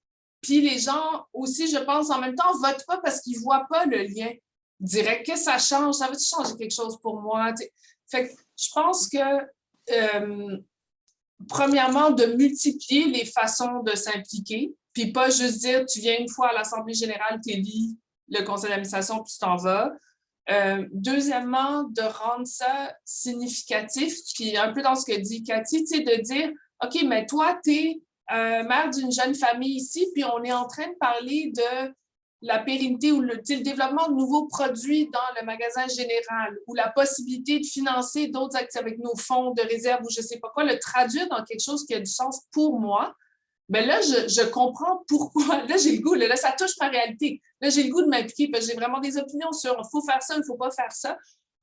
Puis les gens aussi, je pense, en même temps, ne votent pas parce qu'ils ne voient pas le lien direct. Qu'est-ce que ça change? Ça veut-tu changer quelque chose pour moi? Tu sais? Fait que je pense que premièrement, de multiplier les façons de s'impliquer, puis pas juste dire tu viens une fois à l'Assemblée générale, tu élis le conseil d'administration, puis tu t'en vas. Deuxièmement, de rendre ça significatif, puis un peu dans ce que dit Cathy, tu sais, de dire OK, mais toi, tu es mère d'une jeune famille ici, puis on est en train de parler de la pérennité ou le développement de nouveaux produits dans le magasin général ou la possibilité de financer d'autres activités avec nos fonds de réserve ou je ne sais pas quoi, le traduire dans quelque chose qui a du sens pour moi, bien là, je comprends pourquoi. Là, j'ai le goût, là, ça touche ma réalité. Là, j'ai le goût de m'impliquer parce que j'ai vraiment des opinions sur il faut faire ça, il ne faut pas faire ça.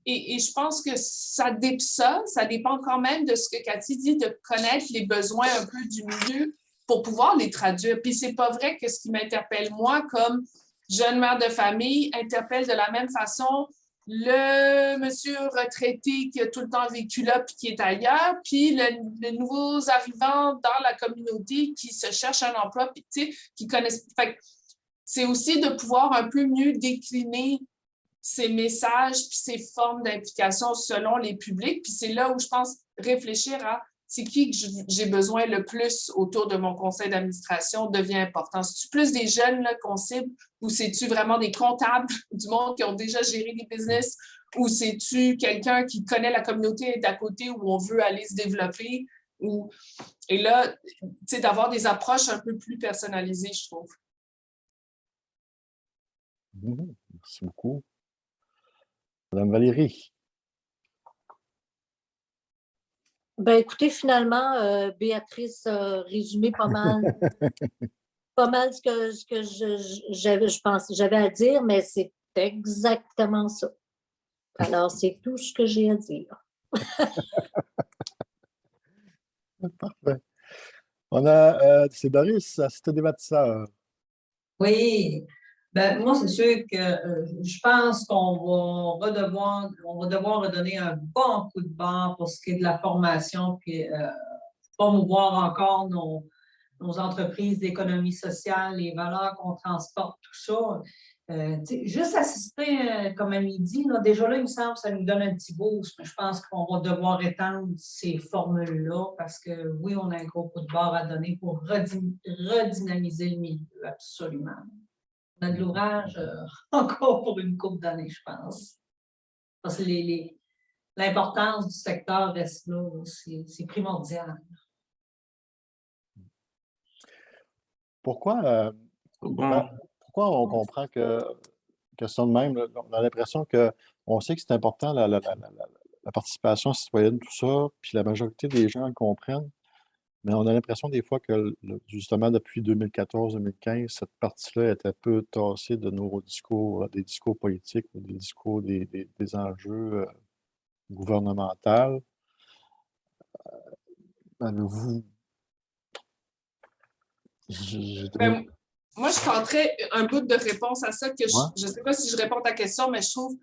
Et je pense que ça dépend quand même de ce que Cathy dit, de connaître les besoins un peu du milieu pour pouvoir les traduire. Puis c'est pas vrai que ce qui m'interpelle, moi, comme jeune mère de famille, interpelle de la même façon le monsieur retraité qui a tout le temps vécu là puis qui est ailleurs, puis les nouveaux arrivants dans la communauté qui se cherchent un emploi puis qui connaissent. Fait que c'est aussi de pouvoir un peu mieux décliner ces messages puis ces formes d'implication selon les publics. Puis c'est là où je pense réfléchir à c'est qui que j'ai besoin le plus autour de mon conseil d'administration devient important. C'est-tu plus des jeunes qu'on cible ou c'est-tu vraiment des comptables du monde qui ont déjà géré des business ou c'est-tu quelqu'un qui connaît la communauté d'à côté où on veut aller se développer? Et là, tu sais, d'avoir des approches un peu plus personnalisées, je trouve. Merci beaucoup. Madame Valérie. Ben, écoutez, finalement, Béatrice a résumé pas pas mal ce que j'avais à dire, mais c'est exactement ça. Alors, c'est tout ce que j'ai à dire. Parfait. C'est Doris, assistant des bâtisseurs. Oui, ben, moi, c'est sûr que je pense qu'on va devoir redonner un bon coup de barre pour ce qui est de la formation, puis promouvoir encore nos entreprises d'économie sociale, les valeurs qu'on transporte, tout ça. Juste assister comme à midi, là, déjà là, il me semble que ça nous donne un petit boost, mais je pense qu'on va devoir étendre ces formules-là parce que oui, on a un gros coup de barre à donner pour redynamiser le milieu, absolument. On a de l'ouvrage encore pour une couple d'années, je pense. Parce que l'importance du secteur reste là, c'est primordial. Pourquoi Bon, on comprend que c'est de même? Là, on a l'impression qu'on sait que c'est important, la participation citoyenne, tout ça, puis la majorité des gens le comprennent, mais on a l'impression des fois que, justement, depuis 2014-2015, cette partie-là est un peu tassée de nos discours, des discours politiques, des discours des enjeux gouvernementaux. Avez-vous... Ben, moi, je tenterais un bout de réponse à ça, que Ouais. je ne sais pas si je réponds à ta question, mais je trouve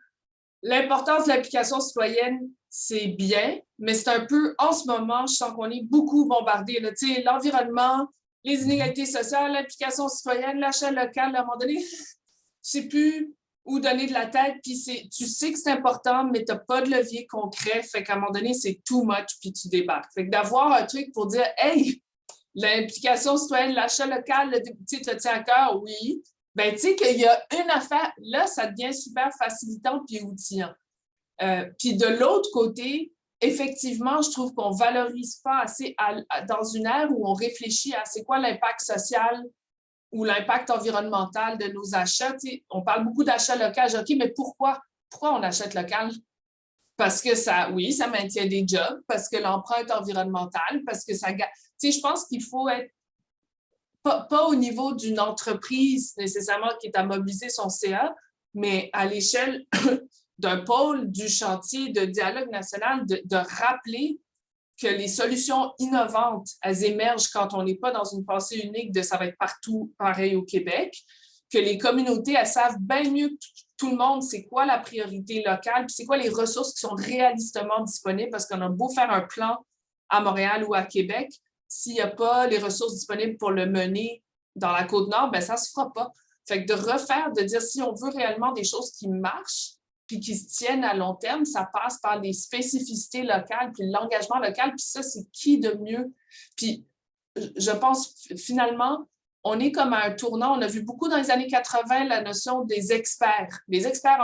l'importance de l'implication citoyenne, c'est bien, mais c'est un peu, en ce moment, je sens qu'on est beaucoup bombardé. L'environnement, les inégalités sociales, l'implication citoyenne, l'achat local, à un moment donné, tu ne sais plus où donner de la tête, puis tu sais que c'est important, mais tu n'as pas de levier concret, fait qu'à un moment donné, c'est too much, puis tu débarques. Fait que d'avoir un truc pour dire « Hey, l'implication citoyenne, l'achat local, tu te tiens à cœur, oui. » Ben, tu sais qu'il y a une affaire, là, ça devient super facilitant puis outillant. Puis de l'autre côté, effectivement, je trouve qu'on ne valorise pas assez dans une ère où on réfléchit à c'est quoi l'impact social ou l'impact environnemental de nos achats. T'sais, on parle beaucoup d'achat local. OK, mais pourquoi on achète local? Parce que ça maintient des jobs, parce que l'empreinte environnementale, parce que ça... Tu sais, je pense qu'il faut être pas au niveau d'une entreprise nécessairement qui est à mobiliser son CA, mais à l'échelle d'un pôle du chantier de dialogue national, de rappeler que les solutions innovantes, elles émergent quand on n'est pas dans une pensée unique de ça va être partout pareil au Québec, que les communautés, elles savent bien mieux que tout le monde c'est quoi la priorité locale, puis c'est quoi les ressources qui sont réalistement disponibles, parce qu'on a beau faire un plan à Montréal ou à Québec, s'il n'y a pas les ressources disponibles pour le mener dans la Côte-Nord, ben ça ne se fera pas. Fait que de dire si on veut réellement des choses qui marchent puis qui se tiennent à long terme, ça passe par les spécificités locales puis l'engagement local, puis ça, c'est qui de mieux? Puis je pense finalement, on est comme à un tournant. On a vu beaucoup dans les années 80 la notion des experts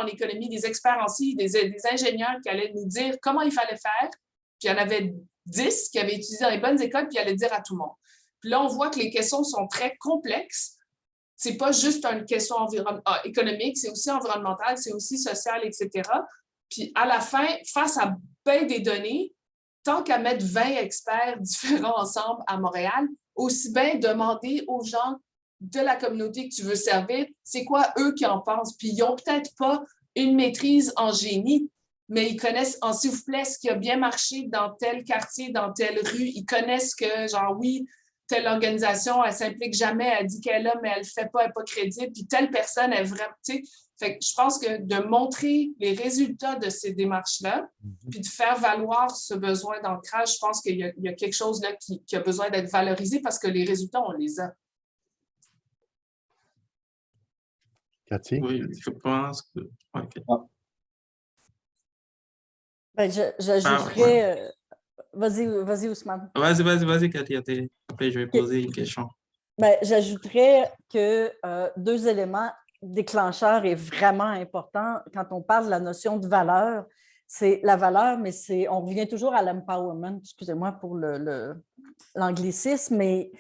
en économie, des experts en scie, des ingénieurs qui allaient nous dire comment il fallait faire. Puis il y en avait 10 qui avaient étudié dans les bonnes écoles, puis ils allaient dire à tout le monde. Puis là, on voit que les questions sont très complexes. C'est pas juste une question économique, c'est aussi environnemental, c'est aussi social, etc. Puis à la fin, face à bien des données, tant qu'à mettre 20 experts différents ensemble à Montréal, aussi bien demander aux gens de la communauté que tu veux servir, c'est quoi eux qui en pensent. Puis ils n'ont peut-être pas une maîtrise en génie, mais ils connaissent, s'il vous plaît, ce qui a bien marché dans tel quartier, dans telle rue. Ils connaissent que, genre, oui, telle organisation, elle ne s'implique jamais, elle dit qu'elle est là, mais elle ne le fait pas, elle n'est pas crédible. Puis telle personne est vraiment, tu sais. Fait que je pense que de montrer les résultats de ces démarches-là, puis de faire valoir ce besoin d'ancrage, je pense qu'il y a quelque chose là qui a besoin d'être valorisé parce que les résultats, on les a. Cathy? Oui, je pense que... Okay. Ben, j'ajouterais... Vas-y, Ousmane. Vas-y, Cathy. Après, je vais poser une question. Ben, j'ajouterais que 2 éléments déclencheurs est vraiment important quand on parle de la notion de valeur. C'est la valeur, mais on revient toujours à l'empowerment, excusez-moi pour l'anglicisme, mais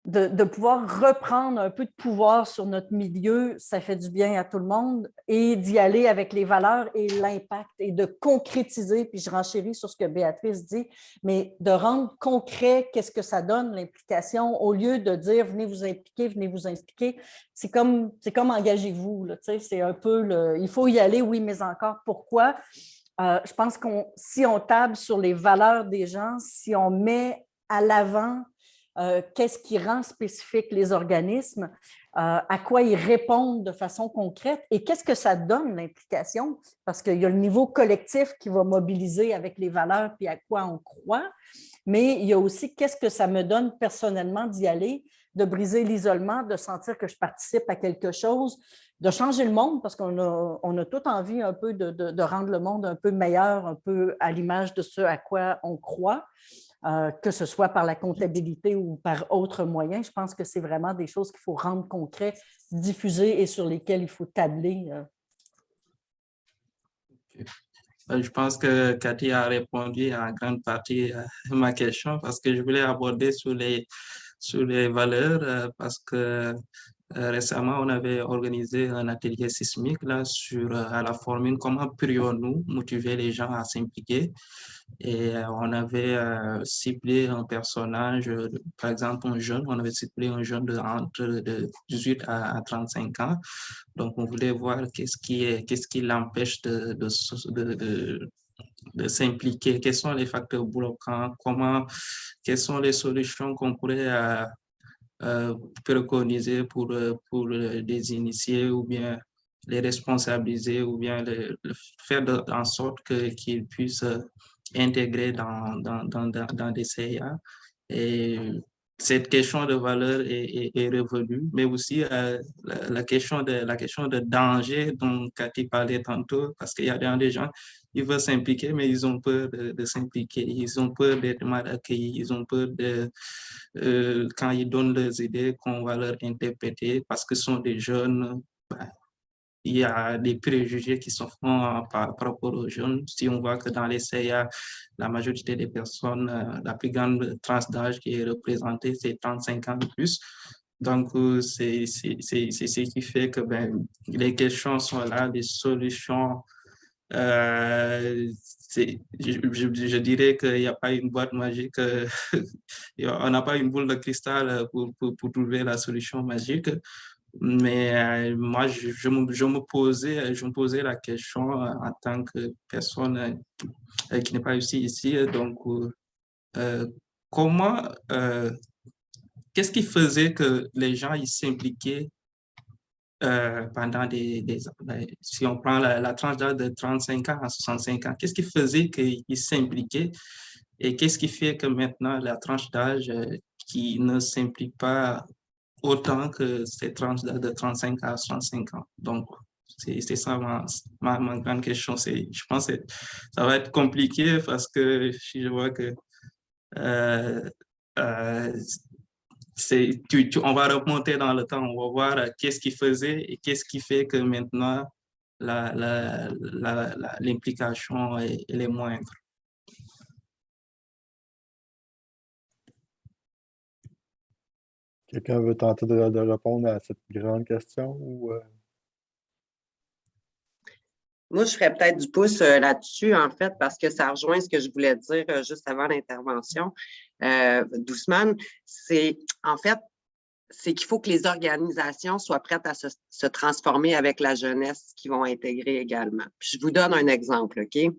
de pouvoir reprendre un peu de pouvoir sur notre milieu, ça fait du bien à tout le monde, et d'y aller avec les valeurs et l'impact, et de concrétiser, puis je renchéris sur ce que Béatrice dit, mais de rendre concret qu'est-ce que ça donne, l'implication, au lieu de dire « venez vous impliquer », c'est comme engagez-vous, là, c'est un peu, il faut y aller, oui, mais encore, pourquoi? Je pense que si on table sur les valeurs des gens, si on met à l'avant qu'est-ce qui rend spécifique les organismes, à quoi ils répondent de façon concrète et qu'est-ce que ça donne l'implication, parce qu'il y a le niveau collectif qui va mobiliser avec les valeurs puis à quoi on croit, mais il y a aussi qu'est-ce que ça me donne personnellement d'y aller, de briser l'isolement, de sentir que je participe à quelque chose, de changer le monde, parce qu'on a tout envie un peu de rendre le monde un peu meilleur, un peu à l'image de ce à quoi on croit. Que ce soit par la comptabilité ou par autres moyens. Je pense que c'est vraiment des choses qu'il faut rendre concrètes, diffuser et sur lesquelles il faut tabler. Je pense que Cathy a répondu en grande partie à ma question parce que je voulais aborder sur les valeurs parce que récemment, on avait organisé un atelier sismique là, à la formule « Comment pourrions-nous motiver les gens à s'impliquer ?» Et on avait ciblé un personnage, par exemple un jeune, on avait ciblé un jeune entre 18 à 35 ans. Donc, on voulait voir qu'est-ce qui l'empêche de s'impliquer, quels sont les facteurs bloquants, quelles sont les solutions qu'on pourrait préconiser pour les initier ou bien les responsabiliser ou bien faire en sorte qu'ils puissent intégrer dans des CIA. Et cette question de valeur est revenue, mais aussi la question de danger dont Cathy parlait tantôt, parce qu'il y a des gens, ils veulent s'impliquer, mais ils ont peur de s'impliquer, ils ont peur d'être mal accueillis, ils ont peur quand ils donnent leurs idées, qu'on va leur interpréter, parce que ce sont des jeunes. Il y a des préjugés qui sont faits par rapport aux jeunes. Si on voit que dans les CIA, la majorité des personnes, la plus grande tranche d'âge qui est représentée, c'est 35 ans de plus. Donc, c'est ce qui fait que les questions sont là, les solutions. Je dirais qu'il n'y a pas une boîte magique, on n'a pas une boule de cristal pour trouver la solution magique. Mais moi, je me posais la question en tant que personne qui n'est pas ici. Donc, qu'est-ce qui faisait que les gens s'impliquaient pendant si on prend la tranche d'âge de 35 ans à 65 ans, qu'est-ce qui faisait qu'ils s'impliquaient et qu'est-ce qui fait que maintenant la tranche d'âge qui ne s'implique pas autant que ces tranches de 35 à 65 ans. Donc, c'est ça ma grande question. Je pense que ça va être compliqué parce que si je vois que on va remonter dans le temps, on va voir qu'est-ce qui faisait et qu'est-ce qui fait que maintenant l'implication est moindre. Quelqu'un veut tenter de répondre à cette grande question? Ou Moi, je ferais peut-être du pouce là-dessus, en fait, parce que ça rejoint ce que je voulais dire juste avant l'intervention d'Ousmane. En fait, c'est qu'il faut que les organisations soient prêtes à se transformer avec la jeunesse qui vont intégrer également. Puis je vous donne un exemple, OK?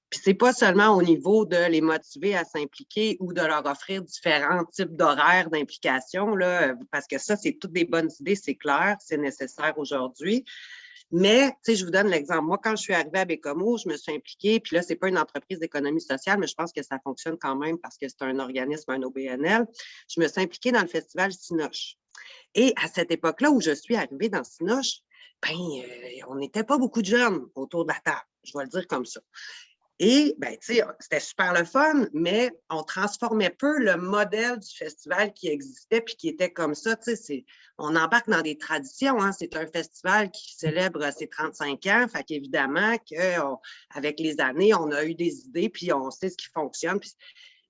Puis c'est pas seulement au niveau de les motiver à s'impliquer ou de leur offrir différents types d'horaires d'implication, là, parce que ça, c'est toutes des bonnes idées, c'est clair, c'est nécessaire aujourd'hui. Mais, tu sais, je vous donne l'exemple. Moi, quand je suis arrivée à Bécomo, je me suis impliquée, puis là, c'est pas une entreprise d'économie sociale, mais je pense que ça fonctionne quand même parce que c'est un organisme, un OBNL. Je me suis impliquée dans le festival Cinoche. Et à cette époque-là où je suis arrivée dans Cinoche, on n'était pas beaucoup de jeunes autour de la table, je vais le dire comme ça. Et, tu sais, c'était super le fun, mais on transformait peu le modèle du festival qui existait puis qui était comme ça. Tu sais, on embarque dans des traditions. Hein, c'est un festival qui célèbre ses 35 ans. Fait qu'évidemment, avec les années, on a eu des idées puis on sait ce qui fonctionne.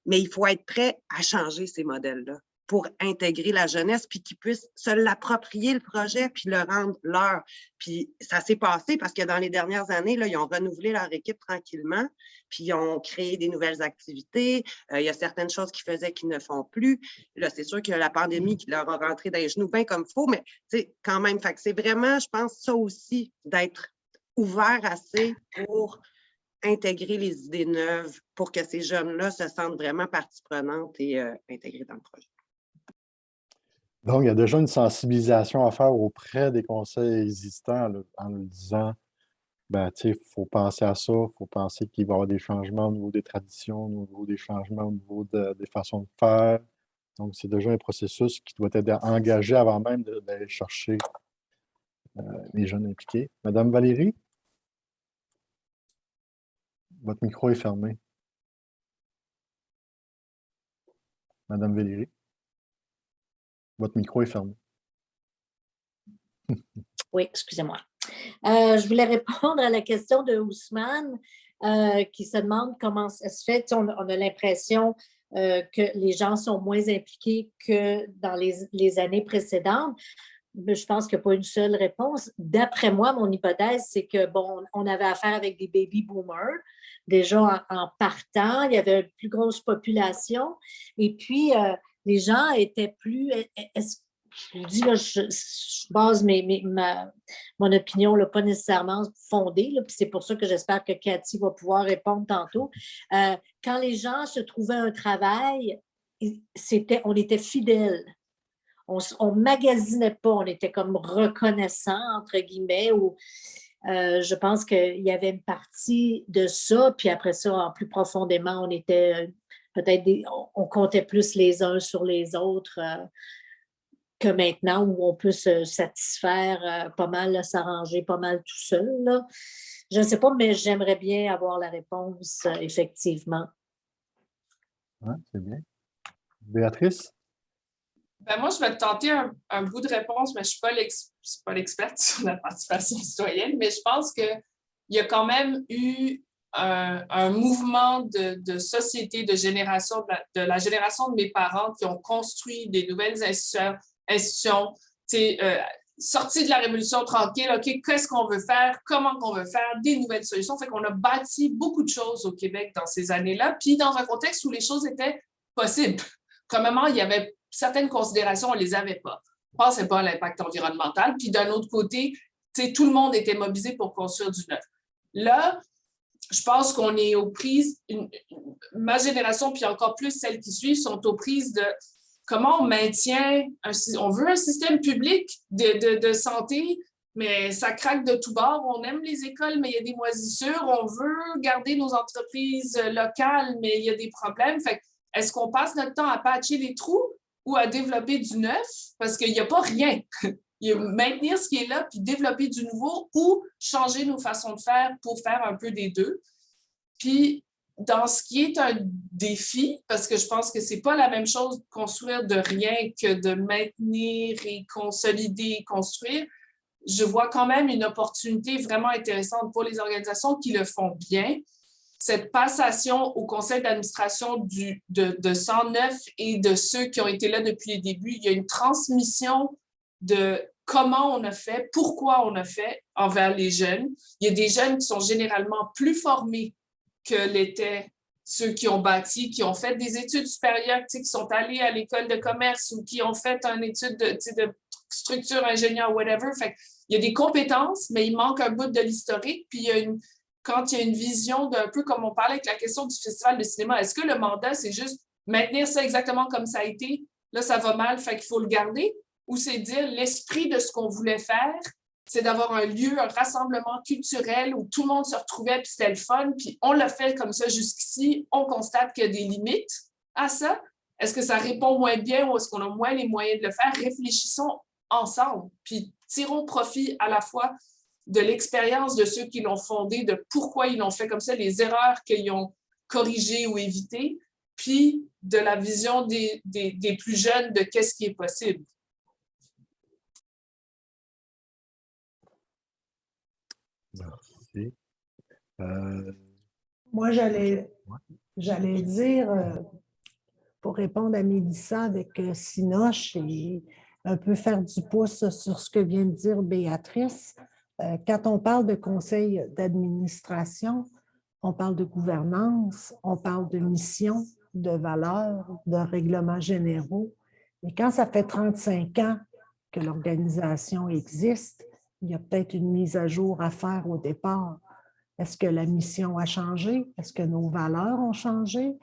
Mais il faut être prêt à changer ces modèles-là. pour intégrer la jeunesse, puis qu'ils puissent se l'approprier, le projet, puis le rendre leur. Puis ça s'est passé parce que dans les dernières années, là, ils ont renouvelé leur équipe tranquillement, puis ils ont créé des nouvelles activités. Il y a certaines choses qu'ils faisaient qu'ils ne font plus. Là, c'est sûr que la pandémie qui leur a rentré dans les genoux bien comme il faut, mais quand même, fait que c'est vraiment, je pense, ça aussi, d'être ouvert assez pour intégrer les idées neuves pour que ces jeunes-là se sentent vraiment partie prenante et intégrés dans le projet. Donc, il y a déjà une sensibilisation à faire auprès des conseils existants là, en nous disant, ben, tu sais, il faut penser à ça, il faut penser qu'il va y avoir des changements au niveau des traditions, au niveau des changements au niveau des façons de faire. Donc, c'est déjà un processus qui doit être engagé avant même d'aller chercher les jeunes impliqués. Madame Valérie? Votre micro est fermé. Madame Valérie? Votre micro est fermé. Oui, excusez-moi. Je voulais répondre à la question de Ousmane qui se demande comment ça se fait. On a l'impression que les gens sont moins impliqués que dans les années précédentes. Mais je pense qu'il n'y a pas une seule réponse. D'après moi, mon hypothèse, c'est que, bon, on avait affaire avec des baby boomers. Déjà, en partant, il y avait une plus grosse population. Et puis, les gens étaient plus... Je dis, là, je base mon opinion là, pas nécessairement fondée, là, puis c'est pour ça que j'espère que Cathy va pouvoir répondre tantôt. Quand les gens se trouvaient un travail, on était fidèles. On ne magasinait pas, on était comme reconnaissant, entre guillemets, ou je pense qu'il y avait une partie de ça, puis après ça, en plus profondément, on était peut-être, on comptait plus les uns sur les autres que maintenant, où on peut se satisfaire pas mal, s'arranger pas mal tout seul. Là. Je ne sais pas, mais j'aimerais bien avoir la réponse, effectivement. Oui, c'est bien. Béatrice? Ben moi, je vais tenter un bout de réponse, mais je ne suis pas l'experte sur la participation citoyenne, mais je pense qu'il y a quand même eu un mouvement de société, de génération, de la génération de mes parents qui ont construit des nouvelles institutions sorties de la Révolution tranquille, OK, qu'est-ce qu'on veut faire, comment qu'on veut faire, des nouvelles solutions. Fait qu'on a bâti beaucoup de choses au Québec dans ces années-là, puis dans un contexte où les choses étaient possibles. Premièrement, il y avait certaines considérations, on ne les avait pas. On ne pensait pas à l'impact environnemental. Puis d'un autre côté, tout le monde était mobilisé pour construire du neuf. Là, je pense qu'on est aux prises, ma génération, puis encore plus celles qui suivent, sont aux prises de comment on maintient, on veut un système public de santé, mais ça craque de tous bords. On aime les écoles, mais il y a des moisissures. On veut garder nos entreprises locales, mais il y a des problèmes. Fait est-ce qu'on passe notre temps à patcher les trous ou à développer du neuf? Parce qu'il n'y a pas rien. Il y a maintenir ce qui est là, puis développer du nouveau ou changer nos façons de faire pour faire un peu des deux. Puis, dans ce qui est un défi, parce que je pense que ce n'est pas la même chose de construire de rien que de maintenir et consolider et construire, je vois quand même une opportunité vraiment intéressante pour les organisations qui le font bien. Cette passation au conseil d'administration de 109 et de ceux qui ont été là depuis les débuts, il y a une transmission de comment on a fait, pourquoi on a fait envers les jeunes. Il y a des jeunes qui sont généralement plus formés que l'étaient ceux qui ont bâti, qui ont fait des études supérieures, qui sont allés à l'école de commerce ou qui ont fait une étude de structure, ingénieur, whatever. Fait il y a des compétences, mais il manque un bout de l'historique. Puis quand il y a une vision d'un peu comme on parlait avec la question du festival de cinéma, est-ce que le mandat, c'est juste maintenir ça exactement comme ça a été? Là, ça va mal, fait qu'il faut le garder. Ou c'est dire l'esprit de ce qu'on voulait faire, c'est d'avoir un lieu, un rassemblement culturel où tout le monde se retrouvait, puis c'était le fun, puis on l'a fait comme ça jusqu'ici, on constate qu'il y a des limites à ça. Est-ce que ça répond moins bien ou est-ce qu'on a moins les moyens de le faire? Réfléchissons ensemble, puis tirons profit à la fois de l'expérience de ceux qui l'ont fondé, de pourquoi ils l'ont fait comme ça, les erreurs qu'ils ont corrigées ou évitées, puis de la vision des plus jeunes de qu'est-ce qui est possible. Merci. Moi, j'allais dire, pour répondre à Mélissa avec Sinoche et un peu faire du pouce sur ce que vient de dire Béatrice. Quand on parle de conseil d'administration, on parle de gouvernance, on parle de mission, de valeurs, de règlements généraux. Et quand ça fait 35 ans que l'organisation existe, il y a peut-être une mise à jour à faire au départ. Est-ce que la mission a changé? Est-ce que nos valeurs ont changé?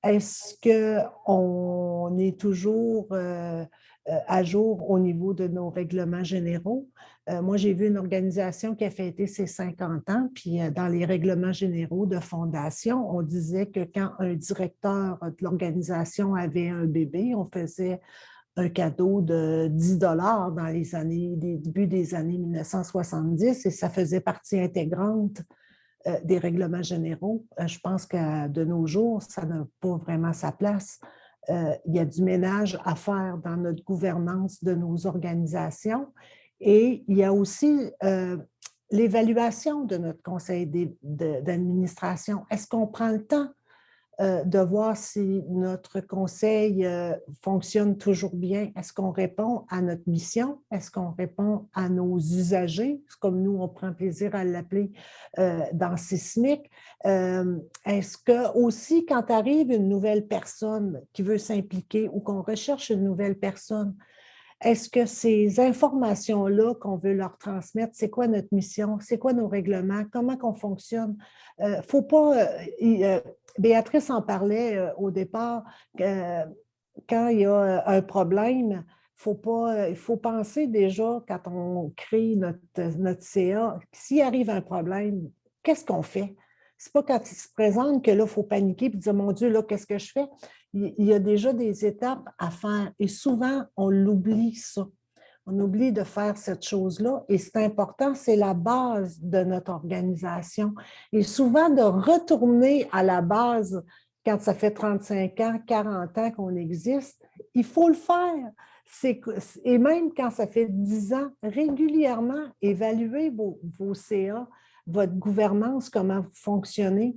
Est-ce qu'on est toujours à jour au niveau de nos règlements généraux? Moi, j'ai vu une organisation qui a fêté ses 50 ans, puis dans les règlements généraux de fondation, on disait que quand un directeur de l'organisation avait un bébé, on faisait un cadeau de 10 $ dans les débuts des années 1970 et ça faisait partie intégrante des règlements généraux. Je pense que de nos jours, ça n'a pas vraiment sa place. Il y a du ménage à faire dans notre gouvernance de nos organisations et il y a aussi l'évaluation de notre conseil d'administration. Est-ce qu'on prend le temps de voir si notre conseil fonctionne toujours bien? Est-ce qu'on répond à notre mission? Est-ce qu'on répond à nos usagers, comme nous, on prend plaisir à l'appeler dans Sismic? Est-ce que aussi, quand arrive une nouvelle personne qui veut s'impliquer ou qu'on recherche une nouvelle personne, est-ce que ces informations-là qu'on veut leur transmettre, c'est quoi notre mission, c'est quoi nos règlements, comment qu'on fonctionne? Faut pas... Béatrice en parlait au départ, quand il y a un problème, il faut penser déjà quand on crée notre CA, s'il arrive un problème, qu'est-ce qu'on fait? C'est pas quand il se présente que là, il faut paniquer et dire, mon Dieu, là, qu'est-ce que je fais? Il y a déjà des étapes à faire et souvent, on l'oublie ça. On oublie de faire cette chose-là et c'est important, c'est la base de notre organisation. Et souvent, de retourner à la base quand ça fait 35 ans, 40 ans qu'on existe, il faut le faire. Et même quand ça fait 10 ans, régulièrement, évaluez vos CA, votre gouvernance, comment vous fonctionnez.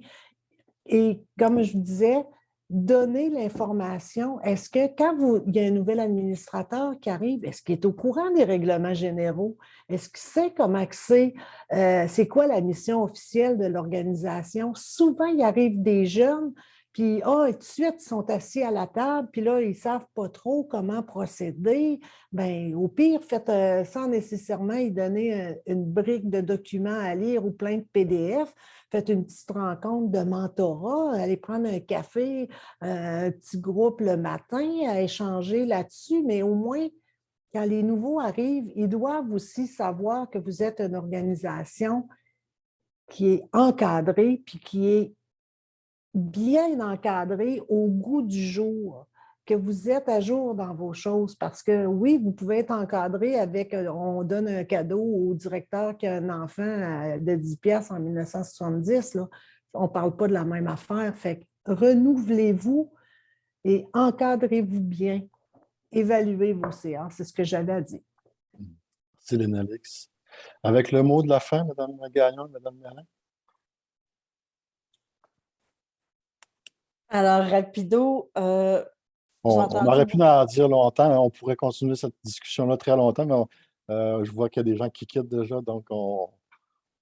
Et comme je disais, donner l'information. Est-ce que quand il y a un nouvel administrateur qui arrive, est-ce qu'il est au courant des règlements généraux? Est-ce qu'il sait comment c'est quoi la mission officielle de l'organisation? Souvent, il arrive des jeunes, puis tout de suite, ils sont assis à la table, puis là, ils ne savent pas trop comment procéder. Bien, au pire, faites sans nécessairement y donner une brique de documents à lire ou plein de PDF. Faites une petite rencontre de mentorat, allez prendre un café, un petit groupe le matin, à échanger là-dessus, mais au moins, quand les nouveaux arrivent, ils doivent aussi savoir que vous êtes une organisation qui est encadrée puis qui est bien encadrée au goût du jour, que vous êtes à jour dans vos choses parce que oui, vous pouvez être encadré avec, on donne un cadeau au directeur qui a un enfant de 10 piastres en 1970, là. On ne parle pas de la même affaire. Fait que renouvelez-vous et encadrez-vous bien. Évaluez vos séances, c'est ce que j'avais à dire. Merci, Lénalix. Avec le mot de la fin, Mme Gagnon, Mme Merlin. Alors, rapido, on aurait pu en dire longtemps. On pourrait continuer cette discussion-là très longtemps, mais je vois qu'il y a des gens qui quittent déjà, donc on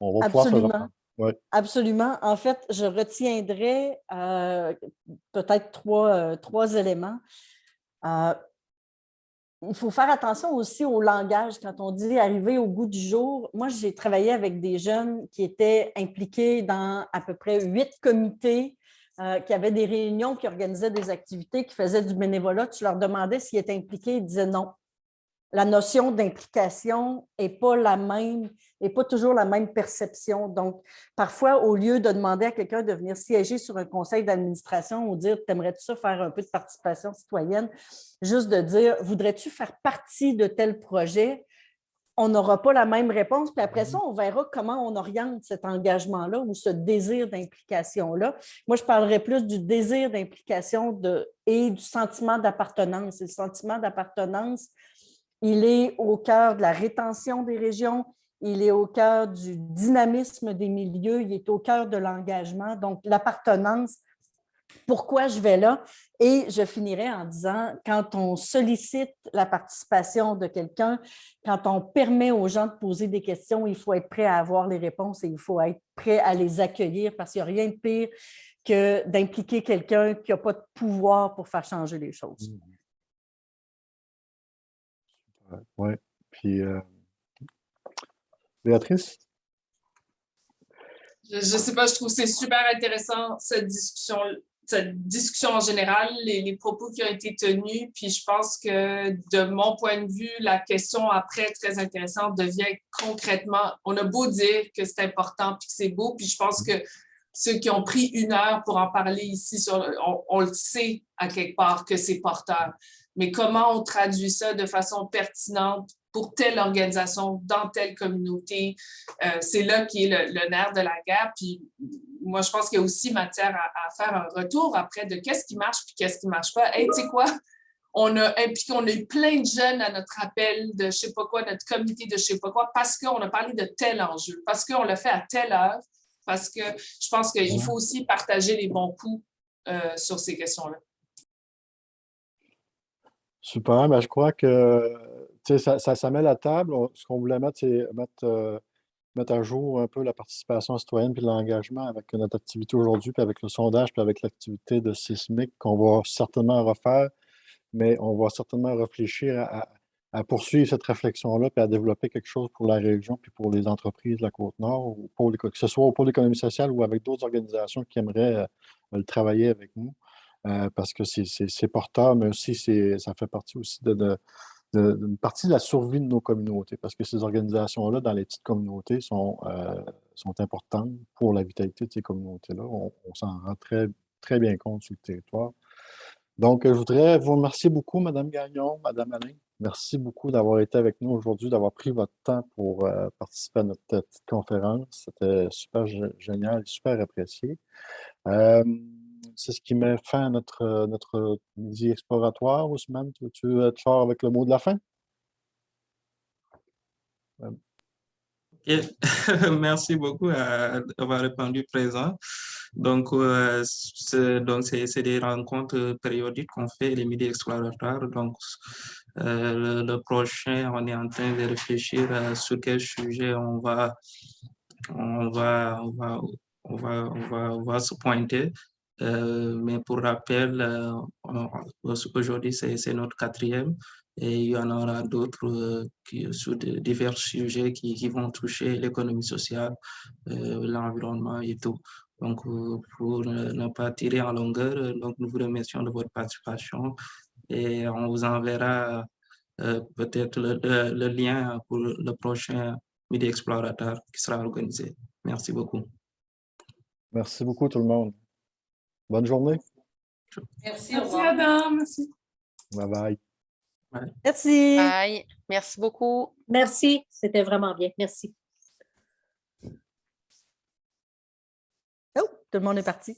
va pouvoir se reprendre. Ouais. Absolument. En fait, je retiendrai peut-être trois éléments. Il faut faire attention aussi au langage quand on dit arriver au goût du jour. Moi, j'ai travaillé avec des jeunes qui étaient impliqués dans à peu près 8 comités, qui avaient des réunions, qui organisaient des activités, qui faisaient du bénévolat. Tu leur demandais s'ils étaient impliqués, ils disaient non. La notion d'implication n'est pas la même, n'est pas toujours la même perception. Donc, parfois, au lieu de demander à quelqu'un de venir siéger sur un conseil d'administration ou dire « T'aimerais-tu ça faire un peu de participation citoyenne? » Juste de dire « Voudrais-tu faire partie de tel projet? » On n'aura pas la même réponse. Puis après ça, on verra comment on oriente cet engagement-là ou ce désir d'implication-là. Moi, je parlerais plus du désir d'implication et du sentiment d'appartenance. Et le sentiment d'appartenance, il est au cœur de la rétention des régions, il est au cœur du dynamisme des milieux, il est au cœur de l'engagement. Donc, l'appartenance, pourquoi je vais là? Et je finirai en disant, quand on sollicite la participation de quelqu'un, quand on permet aux gens de poser des questions, il faut être prêt à avoir les réponses et il faut être prêt à les accueillir parce qu'il n'y a rien de pire que d'impliquer quelqu'un qui n'a pas de pouvoir pour faire changer les choses. Oui. Puis, Béatrice? Je ne sais pas, je trouve que c'est super intéressant cette discussion en général, les propos qui ont été tenus. Puis je pense que de mon point de vue, la question après, très intéressante, devient concrètement, on a beau dire que c'est important puis que c'est beau, puis je pense que ceux qui ont pris 1 heure pour en parler ici, on le sait à quelque part que c'est porteur. Mais comment on traduit ça de façon pertinente pour telle organisation, dans telle communauté, c'est là qui est le nerf de la guerre. Puis moi, je pense qu'il y a aussi matière à faire un retour après de qu'est-ce qui marche puis qu'est-ce qui ne marche pas. Hey, tu sais quoi? On a eu plein de jeunes à notre appel de je sais pas quoi, notre comité de je sais pas quoi, parce qu'on a parlé de tel enjeu, parce qu'on l'a fait à telle heure, parce que je pense qu'il faut aussi partager les bons coups sur ces questions-là. Super. Ben, je crois que ça met la table. Ce qu'on voulait mettre, c'est mettre à jour un peu la participation citoyenne puis l'engagement avec notre activité aujourd'hui, puis avec le sondage, puis avec l'activité de Sismic qu'on va certainement refaire, mais on va certainement réfléchir à poursuivre cette réflexion-là, puis à développer quelque chose pour la région, puis pour les entreprises de la Côte-Nord, ou que ce soit au pôle d'économie sociale ou avec d'autres organisations qui aimeraient le travailler avec nous, parce que c'est porteur, mais aussi ça fait partie aussi d'une partie de la survie de nos communautés, parce que ces organisations-là, dans les petites communautés, sont importantes pour la vitalité de ces communautés-là. On s'en rend très, très bien compte sur le territoire. Donc, je voudrais vous remercier beaucoup, Mme Gagnon, Mme Alain. Merci beaucoup d'avoir été avec nous aujourd'hui, d'avoir pris votre temps pour participer à notre petite conférence. C'était super génial, super apprécié. C'est ce qui met fin à notre midi exploratoire. Ousmane, tu veux être fort avec le mot de la fin? Ok. Merci beaucoup d'avoir répondu présent. Donc, c'est des rencontres périodiques qu'on fait, les midis exploratoires. Donc, le prochain, on est en train de réfléchir sur quel sujet on va se pointer. Mais pour rappel, aujourd'hui, c'est notre 4e et il y en aura d'autres sur divers sujets qui vont toucher l'économie sociale, l'environnement et tout. Donc, pour ne pas tirer en longueur, donc nous vous remercions de votre participation et on vous enverra peut-être le lien pour le prochain Midi Explorateur qui sera organisé. Merci beaucoup. Merci beaucoup tout le monde. Bonne journée. Merci Adam. Merci. Bye bye. Bye. Merci. Bye. Merci beaucoup. Merci, c'était vraiment bien. Merci. Oh, tout le monde est parti.